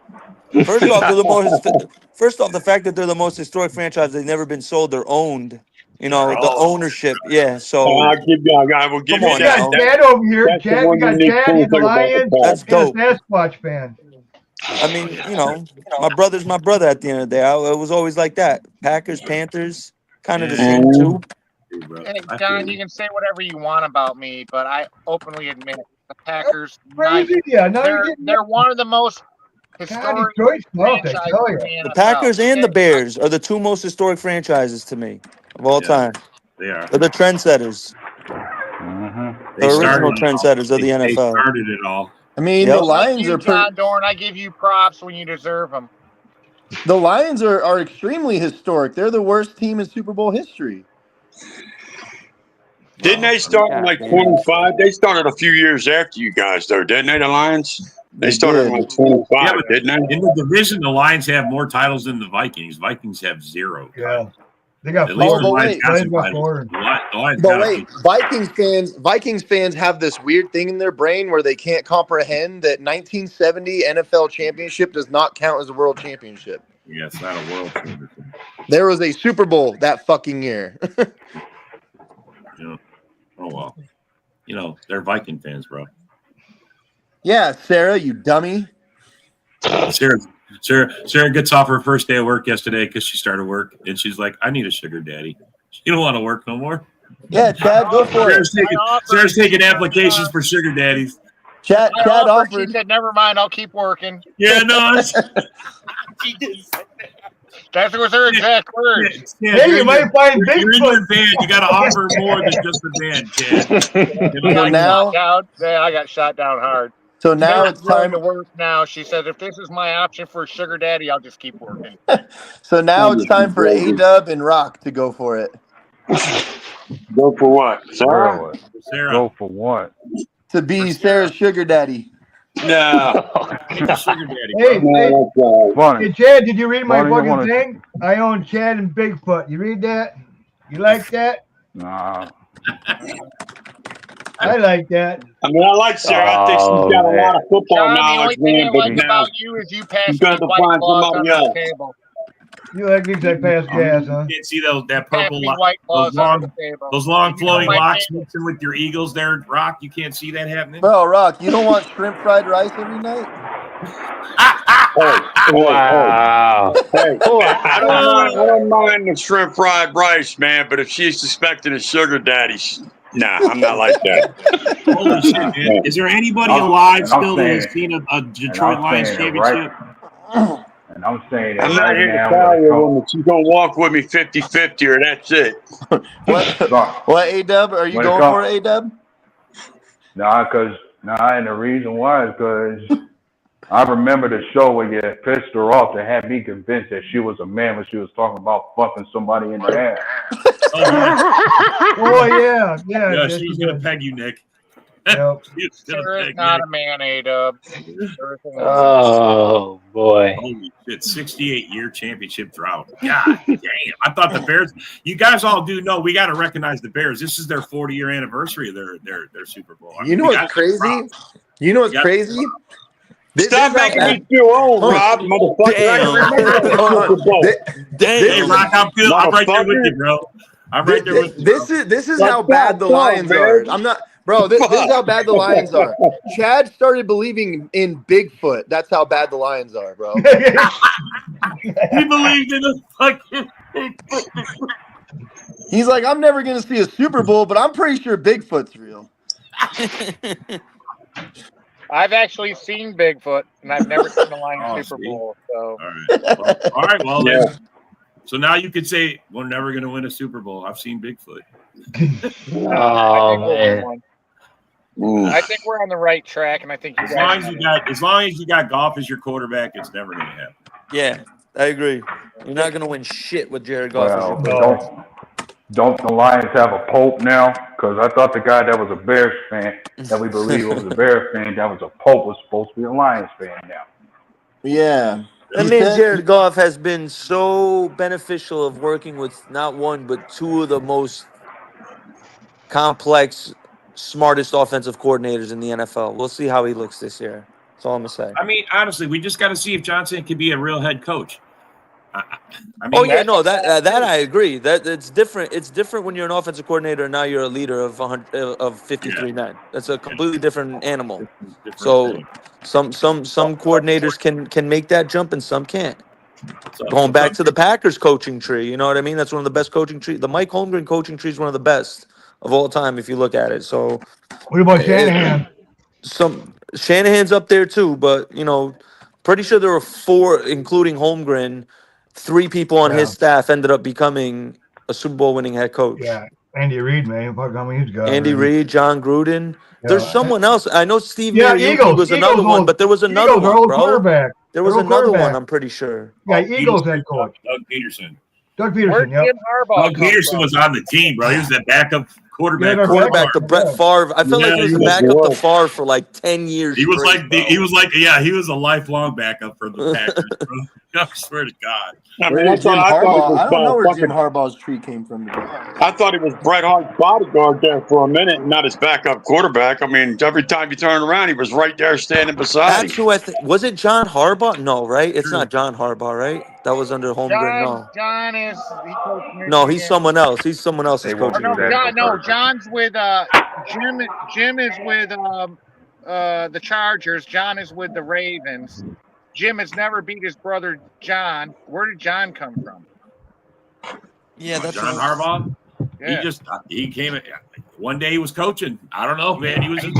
First off, the fact that they're the most historic franchise, they've never been sold, they're owned. You know, the ownership. Yeah, so I will give you that. Chad over here. Chad, we got Chad, he's a Lions. That's dope. And a Sasquatch fan. I mean, you know, my brother's my brother at the end of the day. It was always like that. Packers, Panthers, kind of the same too. Hey, John, you can say whatever you want about me, but I openly admit the Packers. They're one of the most historic franchises in the The Packers and the Bears are the two most historic franchises to me of all time. They are. They're the trendsetters. The original trendsetters of the NFL. They started it all. I mean, the Lions are John Dorn, I give you props when you deserve them. The Lions are extremely historic. They're the worst team in Super Bowl history. Didn't they start in like 25? They started a few years after you guys, though, didn't they, the Lions? They started in like 25, didn't they? In the division, the Lions have more titles than the Vikings. Vikings have 0. Yeah. They got At least four. the Lions got some got titles. four. The Lions But got wait, Vikings fans have this weird thing in their brain where they can't comprehend that 1970 NFL championship does not count as a world championship. Yeah, it's not a world championship. There was a Super Bowl that fucking year. Yeah. Oh, well. You know, they're Viking fans, bro. Yeah, Sarah, you dummy. Sarah gets off her first day of work yesterday because she started work, and she's like, I need a sugar daddy. You don't want to work no more? Yeah, Chad, go for it. Sarah's taking applications for sugar daddies. Chad She offered. said, "Never mind, I'll keep working." Yeah, no, that was her exact words. Yeah, Hey, you might find you're in Bigfoot. your band. You got to offer more than just the band, Chad. So now, I got shot down hard. so now it's willing time to work now. She said, if this is my option for sugar daddy, I'll just keep working. So now it's time for A-Dub and Rock to go for it. Go for what? Sarah? Sarah. Go for what? To be Sarah's sugar daddy. No. Sugar daddy. Hey, Funny. hey, Chad, did you read my Funny, you fucking wanna- thing? I own Chad and Bigfoot. You read that? You like that? Nah. I like that. I mean, I like Sarah. I think she's got a lot of football John, the only knowledge, thing man. I But like now about you is you pass you got me to white find claws somebody under the else. table. You like these that pass gas, huh? You can't see that Pass purple, me white claws those long, under the table. those long You know flowing my locks thing? mixing with your Eagles there, Rock. You can't see that happening. Bro, Rock, you don't want shrimp fried rice every night? Wow. Hey, I don't mind the shrimp fried rice, man. But if she's suspected of sugar daddy, nah, I'm not like that. Holy shit, man! Is there anybody And alive I'm still that has saying- seen a Detroit Lions saying it championship? And I'm saying that I'm not right here to now. tell you, woman. She's gonna walk with me 50-50, or that's it. What, A-Dub? Are you When it going comes- for it, A-Dub? And the reason why is because I remember the show where you pissed her off to have me convinced that she was a man when she was talking about fucking somebody in the ass. Oh, yeah. Yeah, Yeah, yes, she was you gonna did. peg you, Nick. Yep. She was gonna Sarah's peg not Nick. a man, A-Dub. Oh boy. Holy shit, 68-year championship drought. God damn. I thought the Bears, you guys all do know we got to recognize the Bears. This is their 40-year anniversary of their Super Bowl. You know what's crazy? You know what's crazy? Stop making me feel old, Rob, motherfucker. Hey, Rock, I'm right there with you, bro. I'm right there with you. This is how bad the Lions are. I'm not, bro. This is how bad the Lions are. Chad started believing in Bigfoot. That's how bad the Lions are, bro. He believed in the fucking. He's like, I'm never gonna see a Super Bowl, but I'm pretty sure Bigfoot's real. I've actually seen Bigfoot, and I've never seen the Lions Super Bowl. So. All right. Well, then. So now you could say we're never going to win a Super Bowl. I've seen Bigfoot. Oh man. I think we're on the right track, and I think as long as you got golf as your quarterback, it's never going to happen. Yeah, I agree. You're not gonna win shit with Jared Goff. Well, don't the Lions have a pope now? Because I thought the guy that was a Bears fan, that we believe was a Bears fan, that was a pope, was supposed to be a Lions fan now. Yeah. That man Jared Goff has been so beneficial of working with not one but two of the most complex, smartest offensive coordinators in the NFL. We'll see how he looks this year. That's all I'm gonna say. I mean, honestly, we just got to see if Johnson can be a real head coach. I mean, that I agree. That it's different. It's different when you're an offensive coordinator and now you're a leader of 53 men. That's a completely different animal. So some coordinators can make that jump and some can't. Going back to the Packers coaching tree, you know what I mean? That's one of the best coaching trees. The Mike Holmgren coaching tree is one of the best of all time if you look at it. So what about Shanahan? Shanahan's up there too, but pretty sure there were 4, including Holmgren. 3 people on his staff ended up becoming a Super Bowl winning head coach. Yeah, Andy Reid, man. Fuck, how many he's got? Andy Reid, John Gruden. Yeah. There's someone else. I know Steve Yeah, Mariucci was another one, but there was another Eagles, one, bro. Quarterback. There was another one, I'm pretty sure. Yeah, Eagles head coach. Doug Peterson. Doug Peterson, Where'd Jim Harbaugh Doug Peterson was on the team, bro. He was the backup quarterback. Quarterback to Brett Favre. I felt like he was the backup to Favre for like 10 years. He was straight, he was a lifelong backup for the Packers, bro. I swear to God. I don't know where Jim Harbaugh's tree came from. I thought he was Bret Hart's bodyguard there for a minute, not his backup quarterback. I mean, every time you turn around, he was right there standing beside him. That's who I think. Was it John Harbaugh? No, right? It's not John Harbaugh, right? That was under Holmgren. John is. No, he's someone else. He's someone else's coach. John's with Jim is with the Chargers. John is with the Ravens. Jim has never beat his brother John. Where did John come from? Yeah, that's John Harbaugh. he came. One day he was coaching. I don't know, man. He was. He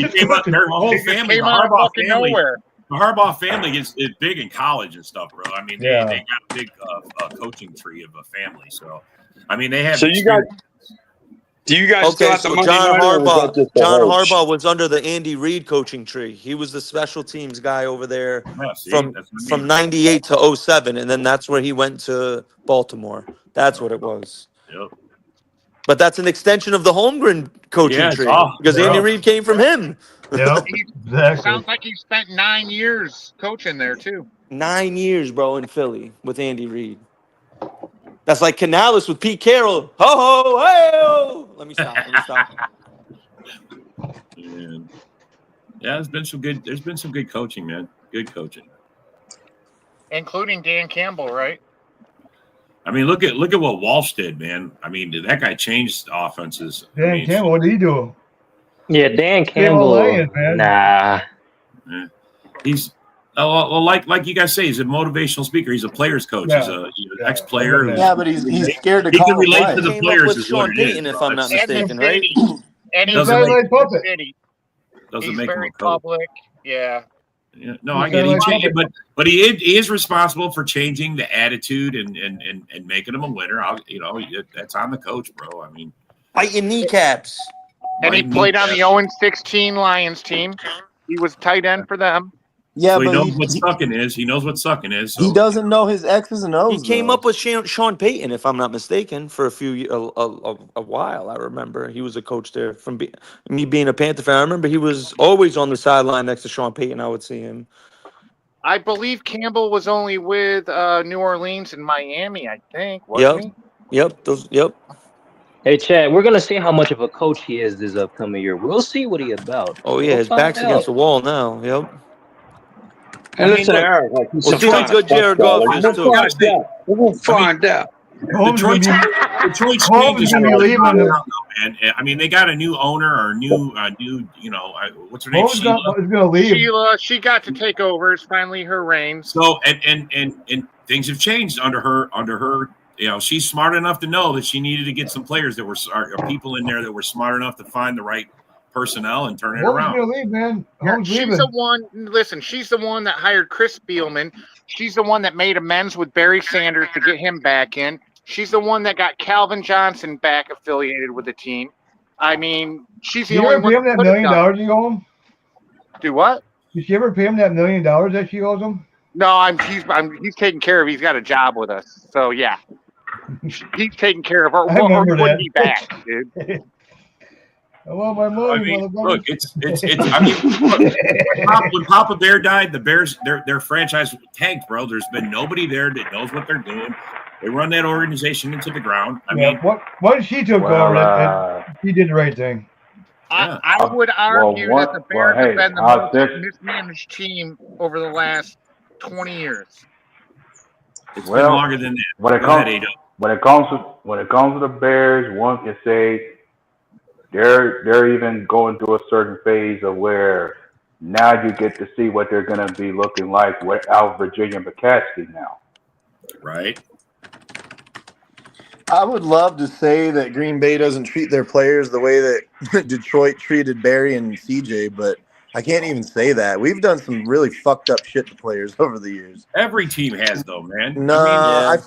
came up. Their whole family, the Harbaugh family. Nowhere. The Harbaugh family is big in college and stuff, bro. I mean, they got a big coaching tree of a family. So, I mean, they have. So you guys. Do you guys still have the Monday John night, or is that just the John host? Harbaugh was under the Andy Reid coaching tree. He was the special teams guy over there from 98 to 07, and then that's where he went to Baltimore. That's what it was. Yep. But that's an extension of the Holmgren coaching tree because Andy Reid came from him. Yep, exactly. Sounds like he spent 9 years coaching there too. 9 years, bro, in Philly with Andy Reid. That's like Canales with Pete Carroll. Ho ho hey! Let me stop. Yeah, there's been some good coaching, man. Good coaching, including Dan Campbell, right? I mean, look at what Walsh did, man. I mean, that guy changed offenses. Dan Campbell, what did he do? Yeah, Dan Campbell. Nah. Yeah. He's like you guys say, he's a motivational speaker. He's a player's coach. Yeah. He's an ex-player. Yeah, but he's scared to He call can relate play. to the Came up players. with Is Sean what it is, Payton, if bro. I'm not That's- mistaken, right? And he's Doesn't very make- puppet. Doesn't He's make him very a coach. public. Yeah. Yeah, no, I get it. But he is responsible for changing the attitude and making him a winner. That's on the coach, bro. I mean, Fighting kneecaps. And he played on the 0-16 Lions team. He was tight end for them. Yeah, so he but knows what sucking is. He knows what sucking is. So. he doesn't know his X's and O's. He came up with Sean Payton, if I'm not mistaken, for a while. I remember he was a coach there. From me being a Panther fan, I remember he was always on the sideline next to Sean Payton. I would see him. I believe Campbell was only with New Orleans and Miami, I think, wasn't he? Yep. Hey, Chad, we're going to see how much of a coach he is this upcoming year. We'll see what he about. Oh, yeah, We'll his find back's out. against the wall now. Yep. And listen to Eric. Like, We'll see how good Jared Goff is, too. We're going to find out. Detroit's Holmes is gonna be leaving. man. I mean, they got a new owner or new, what's her name? Holmes is gonna leave. Sheila, she got to take over. It's finally her reign. So and things have changed under her. She's smart enough to know that she needed to get some players that were people in there that were smart enough to find the right personnel and turn it Holmes around. gonna leave, man. Yeah, Holmes she's leaving. the one. Listen, she's the one that hired Chris Spielman. She's the one that made amends with Barry Sanders to get him back in. She's the one that got Calvin Johnson back affiliated with the team. I mean, she's the Did you only ever one. pay him that $1 million you owe him? Do what? Did she ever pay him that $1 million that she owes him? No, he's taking care of. He's got a job with us, so yeah, he's taking care of her. I remember Or wouldn't that. be back, dude. I want my money, I mean, motherfucker. look, it's. I mean, look, when Papa Bear died, the Bears, their franchise tanked, bro. There's been nobody there that knows what they're doing. They run that organization into the ground. I mean, once she took over, she did the right thing. I would argue that the Bears have been the most mismanaged team over the last 20 years. It's been longer than that. When it comes to the Bears, one can say they're even going through a certain phase of where now you get to see what they're going to be looking like without Virginia McCaskey now. Right. I would love to say that Green Bay doesn't treat their players the way that Detroit treated Barry and CJ, but I can't even say that. We've done some really fucked up shit to players over the years. Every team has, though, man. I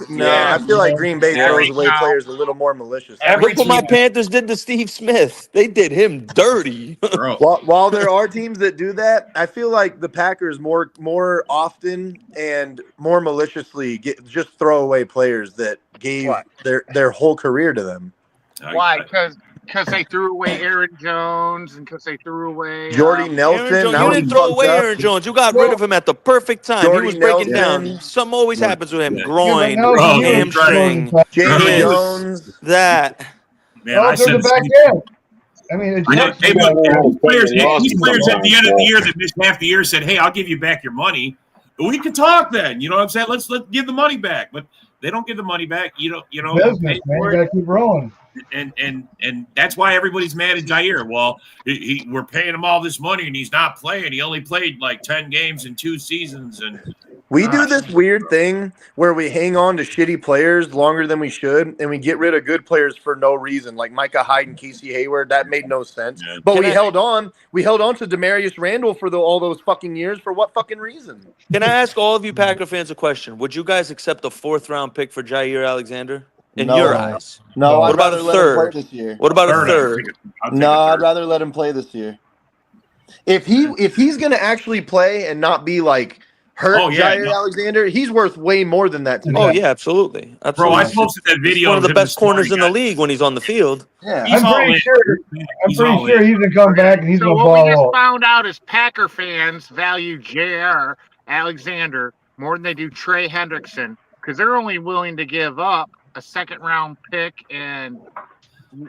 feel like Green Bay throws away players a little more malicious. Look what my Panthers did to Steve Smith. They did him dirty. While there are teams that do that, I feel like the Packers more often and more maliciously just throw away players that gave their whole career to them. Why? Because they threw away Aaron Jones and because they threw away Jordy Nelson. You didn't throw away Aaron Jones. You got rid of him at the perfect time. Jordy He was breaking Nelson. down. Something always happens with him. Groin, Yeah, hamstring, James this, Jones. that. Man, I said back end. I mean, it's hey, look, these players at the end of the year that missed half the year said, "Hey, I'll give you back your money. We can talk then." You know what I'm saying? Let's give the money back. But they don't give the money back. You know, business, man. You gotta keep rolling. And that's why everybody's mad at Jair. Well, we're paying him all this money and he's not playing. He only played like 10 games in 2 seasons, and We do this weird thing where we hang on to shitty players longer than we should, and we get rid of good players for no reason, like Micah Hyde and Casey Hayward. That made no sense. Yeah. But we held on. We held on to Demarius Randall for all those fucking years. For what fucking reason? Can I ask all of you Packer fans a question? Would you guys accept a 4th-round pick for Jair Alexander? In No. your eyes? No, What I'd about rather a let him play third? this year. What about a Third, third? I'll take No, a I'd third. rather let him play this year. If he's gonna actually play and not be like hurt, Jair Alexander, he's worth way more than that to me. Oh yeah, absolutely. Bro, I posted that video. He's one of the him best corners in the scoring. league when he's on the field. Yeah, He's I'm all pretty in. sure. He's all I'm pretty sure in. he's gonna come back and he's So gonna what we just ball out. found out is Packer fans value J.R. Alexander more than they do Trey Hendrickson because they're only willing to give up a 2nd-round pick and.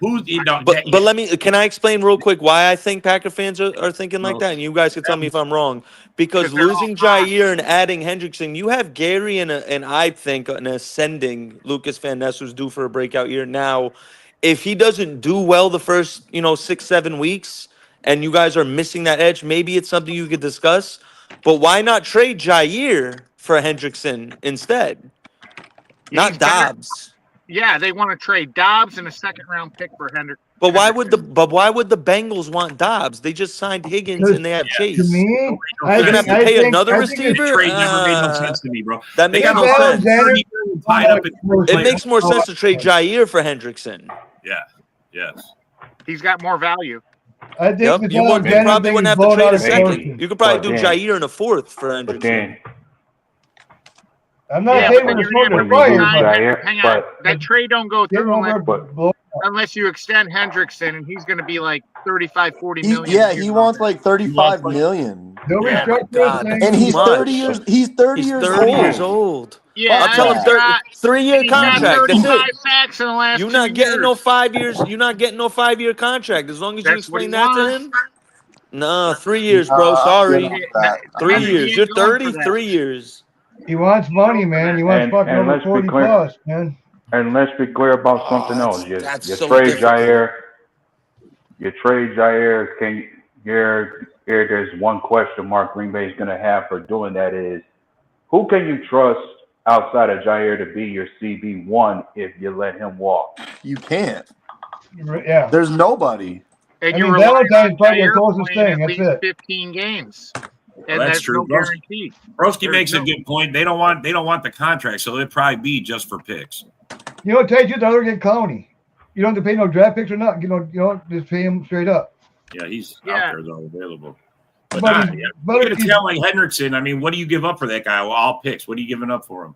But let me. Can I explain real quick why I think Packer fans are thinking like that, and you guys can tell me if I'm wrong. Because losing Jair and adding Hendrickson, you have Gary and I think an ascending Lucas Van Ness who's due for a breakout year. Now, if he doesn't do well the first 6-7 weeks, and you guys are missing that edge, maybe it's something you could discuss. But why not trade Jair for Hendrickson instead? Not Dobbs. Yeah, they want to trade Dobbs and a 2nd-round pick for Hendrickson. But why would the Bengals want Dobbs? They just signed Higgins and they have Chase. To me, They're gonna have to pay another receiver. Trade never made no sense to me, bro. That makes no sense. It makes more sense to trade Jair for Hendrickson. Yeah. Yes. He's got more value. I think Yep. You probably wouldn't have to trade a second. You could probably do Jair in a 4th for Hendrickson. I'm not Yeah, saying but we're you're gonna smoking have to fire, hang on. That trade don't go through unless you extend Hendrickson, and he's going to be like 35, 40 million. Yeah, he wants like 35 million. And he's 30 years. He's 30 years old. Yeah, I'll tell him 3-year he's got contract. That's 35 it. sacks in the last You're not 2 getting years. no 5 years. You're not getting no 5-year contract as long as you That's what explain he that to wants. him. No, 3 years, bro. Sorry, 3 years. You're 30. 3 years. He wants money, man. He wants fucking over let's be 40 clear. plus, man. And let's be clear about something else. You so trade difficult. Jair. You trade Jair. There's one question mark Green Bay is going to have for doing that is, who can you trust outside of Jair to be your CB1 if you let him walk? You can't. Yeah. There's nobody. And I you mean, rely on Valentine's probably the Jair closest playing thing. at That's least it. 15 games. Well, And that's there's true. no guarantee. Broski makes a good point. They don't want the contract, so it'd probably be just for picks. You know, take you to other get County. You don't have to pay no draft picks or nothing. You don't just pay him straight up. Yeah, he's out there though, available. But, But not, he's- yeah. but You get a he's- talent like Hendrickson. I mean, what do you give up for that guy? Well, all picks. What are you giving up for him?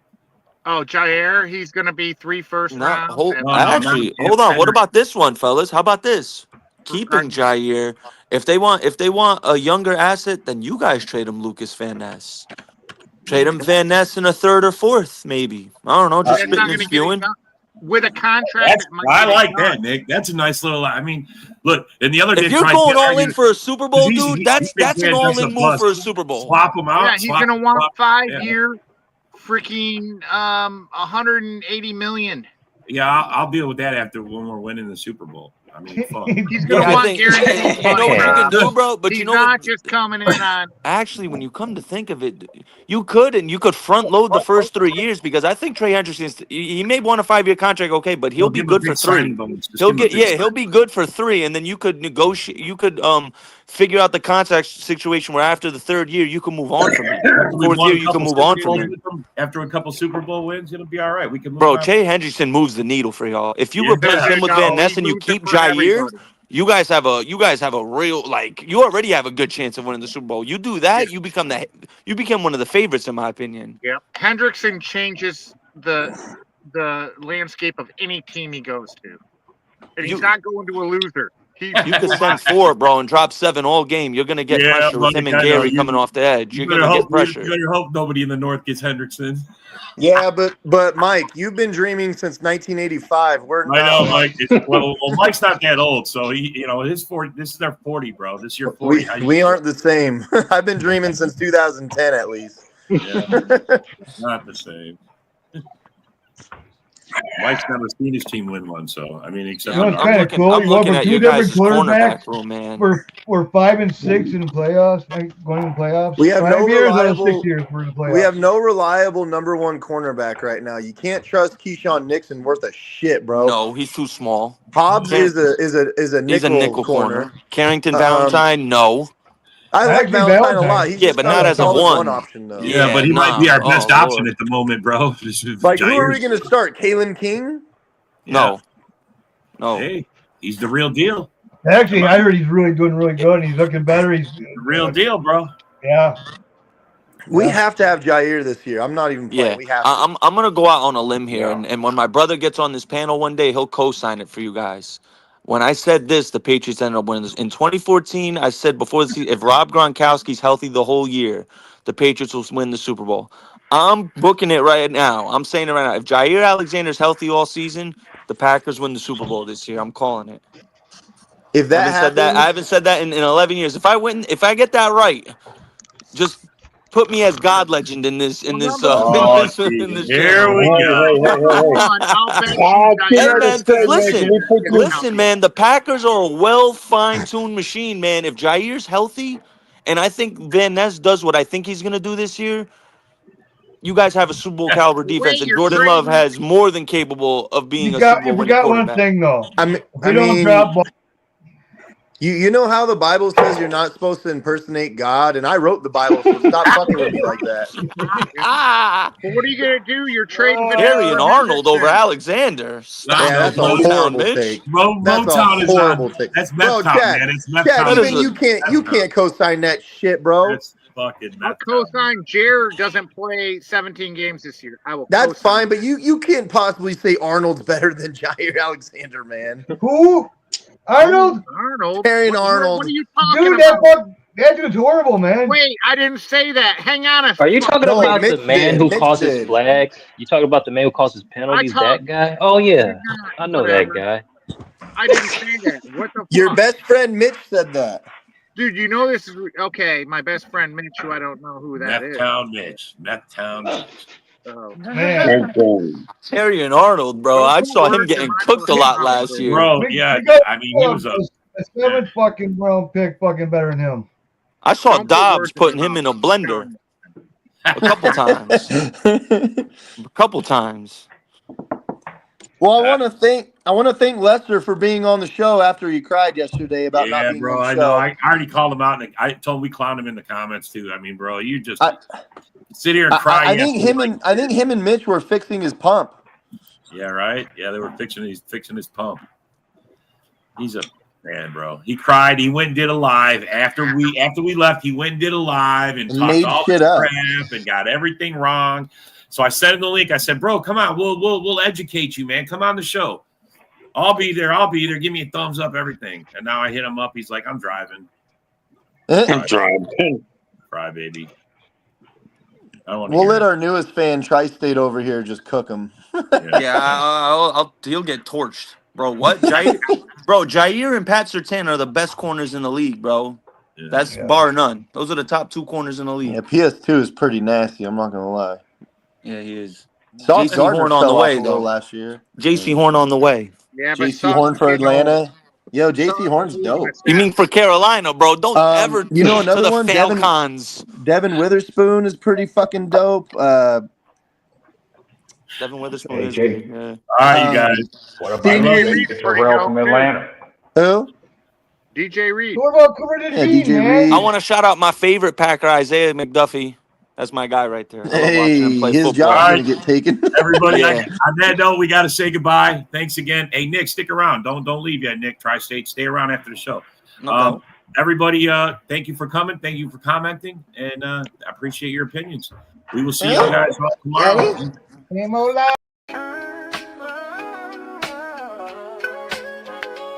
Oh, Jair, he's going to be 3 first rounds. Hold and- on. What about this one, fellas? How about this? Keeping Jair. If they want a younger asset, then you guys trade him Lucas Van Ness. Trade him Van Ness in a 3rd or 4th, maybe. I don't know. Just That's not spitting gonna and get it spewing. done. With a contract, That's, that might I get it like done. that, Nick. That's a nice little. I mean, look, and the other If day, you're going all in for a Super Bowl, dude, that's an all-in move for a Super Bowl. Swap them out. Yeah, he's swap going to them want out. 5-year, freaking 180 million. Yeah, I'll deal with that after when we're winning the Super Bowl. I mean, fuck. He's going to I want think- guaranteed you know money. what you can do, bro? But He's you know not what- just coming in on. Actually, when you come to think of it, you could front load the first 3 years because I think Trey Hendrickson, he may want a 5-year contract, okay, but he'll be give him a good for big 3. signing bonus. Just give him a big He'll be good for 3, and then you could negotiate. You could figure out the contract situation where after the 3rd year you can move on from it. We 4th won year a you can couple move on Super from Bowls it. with them. After a couple Super Bowl wins, it'll be all right. We can move Bro, on. Trey Hendrickson moves the needle for y'all. If you Yeah. replace him with Van Ness and you keep Jair, you guys have a real, like, you already have a good chance of winning the Super Bowl. You do that, you become one of the favorites in my opinion. Yep. Hendrickson changes the landscape of any team he goes to. And he's not going to a loser. You could send 4, bro, and drop 7 all game. You're gonna get pressure with him and I know. Gary You- coming off the edge. You're gonna get pressure. You better hope nobody in the North gets Hendrickson. Yeah, but Mike, you've been dreaming since 1985. We're I know, Mike. Well, Mike's not that old, so his 40. This is their 40, bro. This year 40. we aren't the same. I've been dreaming since 2010 at least. Yeah, not the same. Mike's never seen his team win one, so I mean, except You know, it's I'm kind of looking. cool. I'm You go looking for at two your different guys' cornerback quarterbacks. room, man. We're 5 and 6 in playoffs. Going in playoffs. We have 5 no years out of reliable. 6 years we're in playoffs. We have no reliable number one cornerback right now. You can't trust Keyshawn Nixon worth a shit, bro. No, he's too small. Hobbs Can't- is a He's a nickel nickel corner. Carrington Um, Valentine, no. I like Actually, Valentine a lot. He's Yeah, just but not not a as a solid one. option though. yeah, but he might be our best option at the moment, bro. Like, who are we going to start? Kalen King? No. Hey, he's the real deal. Actually, I heard he's doing really good, and he's looking better. He's the real deal, bro. Yeah. We have to have Jair this year. I'm not even playing. Yeah, We have to. I'm gonna go out on a limb here, and when my brother gets on this panel one day, he'll co-sign it for you guys. When I said this, the Patriots ended up winning this. In 2014, I said before the season, if Rob Gronkowski's healthy the whole year, the Patriots will win the Super Bowl. I'm booking it right now. I'm saying it right now. If Jair Alexander's healthy all season, the Packers win the Super Bowl this year. I'm calling it. If that happens, I haven't said that in 11 years. If I get that right, just put me as God legend in this Oh, in this here channel. we go. Listen, man, the Packers are a well fine-tuned machine, man. If Jair's healthy, and I think Van Ness does what I think he's gonna do this year, you guys have a Super Bowl caliber defense, and Jordan Love has more than capable of being a Super Bowl winning quarterback. One thing though. I mean, you know how the Bible says you're not supposed to impersonate God, and I wrote the Bible, so stop fucking with me like that. But what are you gonna do? You're trading Harry and Arnold over Alexander. Stop Yeah, that's a horrible take. That's a horrible take. That's Bro, Meth Chad, man. It's Meth Chad, you can't co-sign that shit, bro. That's fucking I'll co-sign. Jared doesn't play 17 games this year. I will. That's fine, but you can't possibly say Arnold's better than Jair Alexander, man. Who? Arnold? Aaron Arnold. What are you talking Dude, about? that dude's horrible, man. Wait, I didn't say that. Hang on Are you talking about the man who Mitch causes did. flags? You talking about the man who causes penalties? That guy? Oh yeah, I know that guy. I didn't say that. What the fuck? Your best friend Mitch said that. Dude, you know this is okay. My best friend Mitch, who I don't know who that is. Meth-town Mitch. Oh man. Harry and Arnold, bro. I saw him getting cooked a lot last year. Bro, yeah. I mean, he was a 7th fucking round pick, fucking better than him. I saw Dobbs putting him in a blender a couple times. Well, I want to thank Lester for being on the show after he cried yesterday about not being bro. on the I show. know. I already called him out, and I told him we clowned him in the comments too. I mean, bro, you just sit here and cry. I think him and Mitch were fixing his pump. Yeah, right. Yeah, they were fixing his pump. He's a man, bro. He cried. He went and did a live after we left. He went and did a live and talked made all shit this up. crap and got everything wrong. So I sent him the link. I said, bro, come on. We'll educate you, man. Come on the show. I'll be there. Give me a thumbs up, everything. And now I hit him up. He's like, I'm driving. I'm driving. Cry, baby. I don't want We'll let our newest fan, Tri-State, over here just cook him. Yeah, he'll get torched, bro. What, Jair? Bro, Jair and Pat Surtain are the best corners in the league, bro. That's bar none. Those are the top 2 corners in the league. Yeah, PS2 is pretty nasty. I'm not gonna lie. Yeah, he is. Sauce JC Gardner Horn on the fell off way a little though. last year. JC Horn on the way. Yeah, but JC Horn for Atlanta. Yo, JC Horn's dope. You mean for Carolina, bro? Don't ever. You know to another the one, Falcons. Devin Witherspoon is pretty fucking dope. Devin Witherspoon is good. Yeah. All right, you guys. What about DJ Reed Terrell from Atlanta? Who? DJ Reed. What about Cooper DJ man? Reed. I want to shout out my favorite Packer, Isaiah McDuffie. That's my guy right there. I love watching him play His football. job's gonna get taken. Everybody, Yeah. on that note, we got to say goodbye. Thanks again. Hey, Nick, stick around. Don't leave yet, Nick. Tri-State, stay around after the show. Okay. Everybody, thank you for coming. Thank you for commenting, and I appreciate your opinions. We will see you guys tomorrow.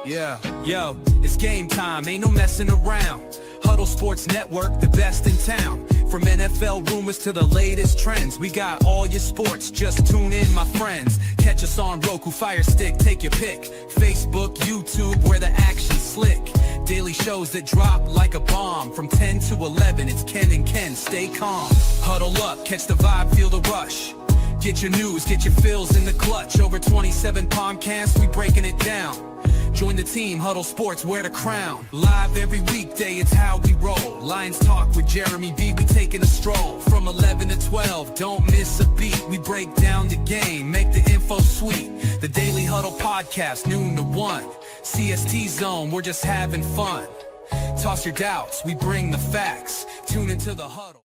Yeah, yo, it's game time, ain't no messing around. Huddle Sports Network, the best in town. From NFL rumors to the latest trends, we got all your sports, just tune in, my friends. Catch us on Roku, Fire Stick, take your pick. Facebook, YouTube, where the action's slick. Daily shows that drop like a bomb. From 10 to 11, it's Ken and Ken, stay calm. Huddle up, catch the vibe, feel the rush. Get your news, get your fills in the clutch. Over 27 podcasts, we breaking it down. Join the team, Huddle Sports, wear the crown. Live every weekday, it's how we roll. Lions Talk with Jeremy B, we taking a stroll. From 11 to 12, don't miss a beat. We break down the game, make the info sweet. The Daily Huddle podcast, noon to 1. CST Zone, we're just having fun. Toss your doubts, we bring the facts. Tune into the Huddle.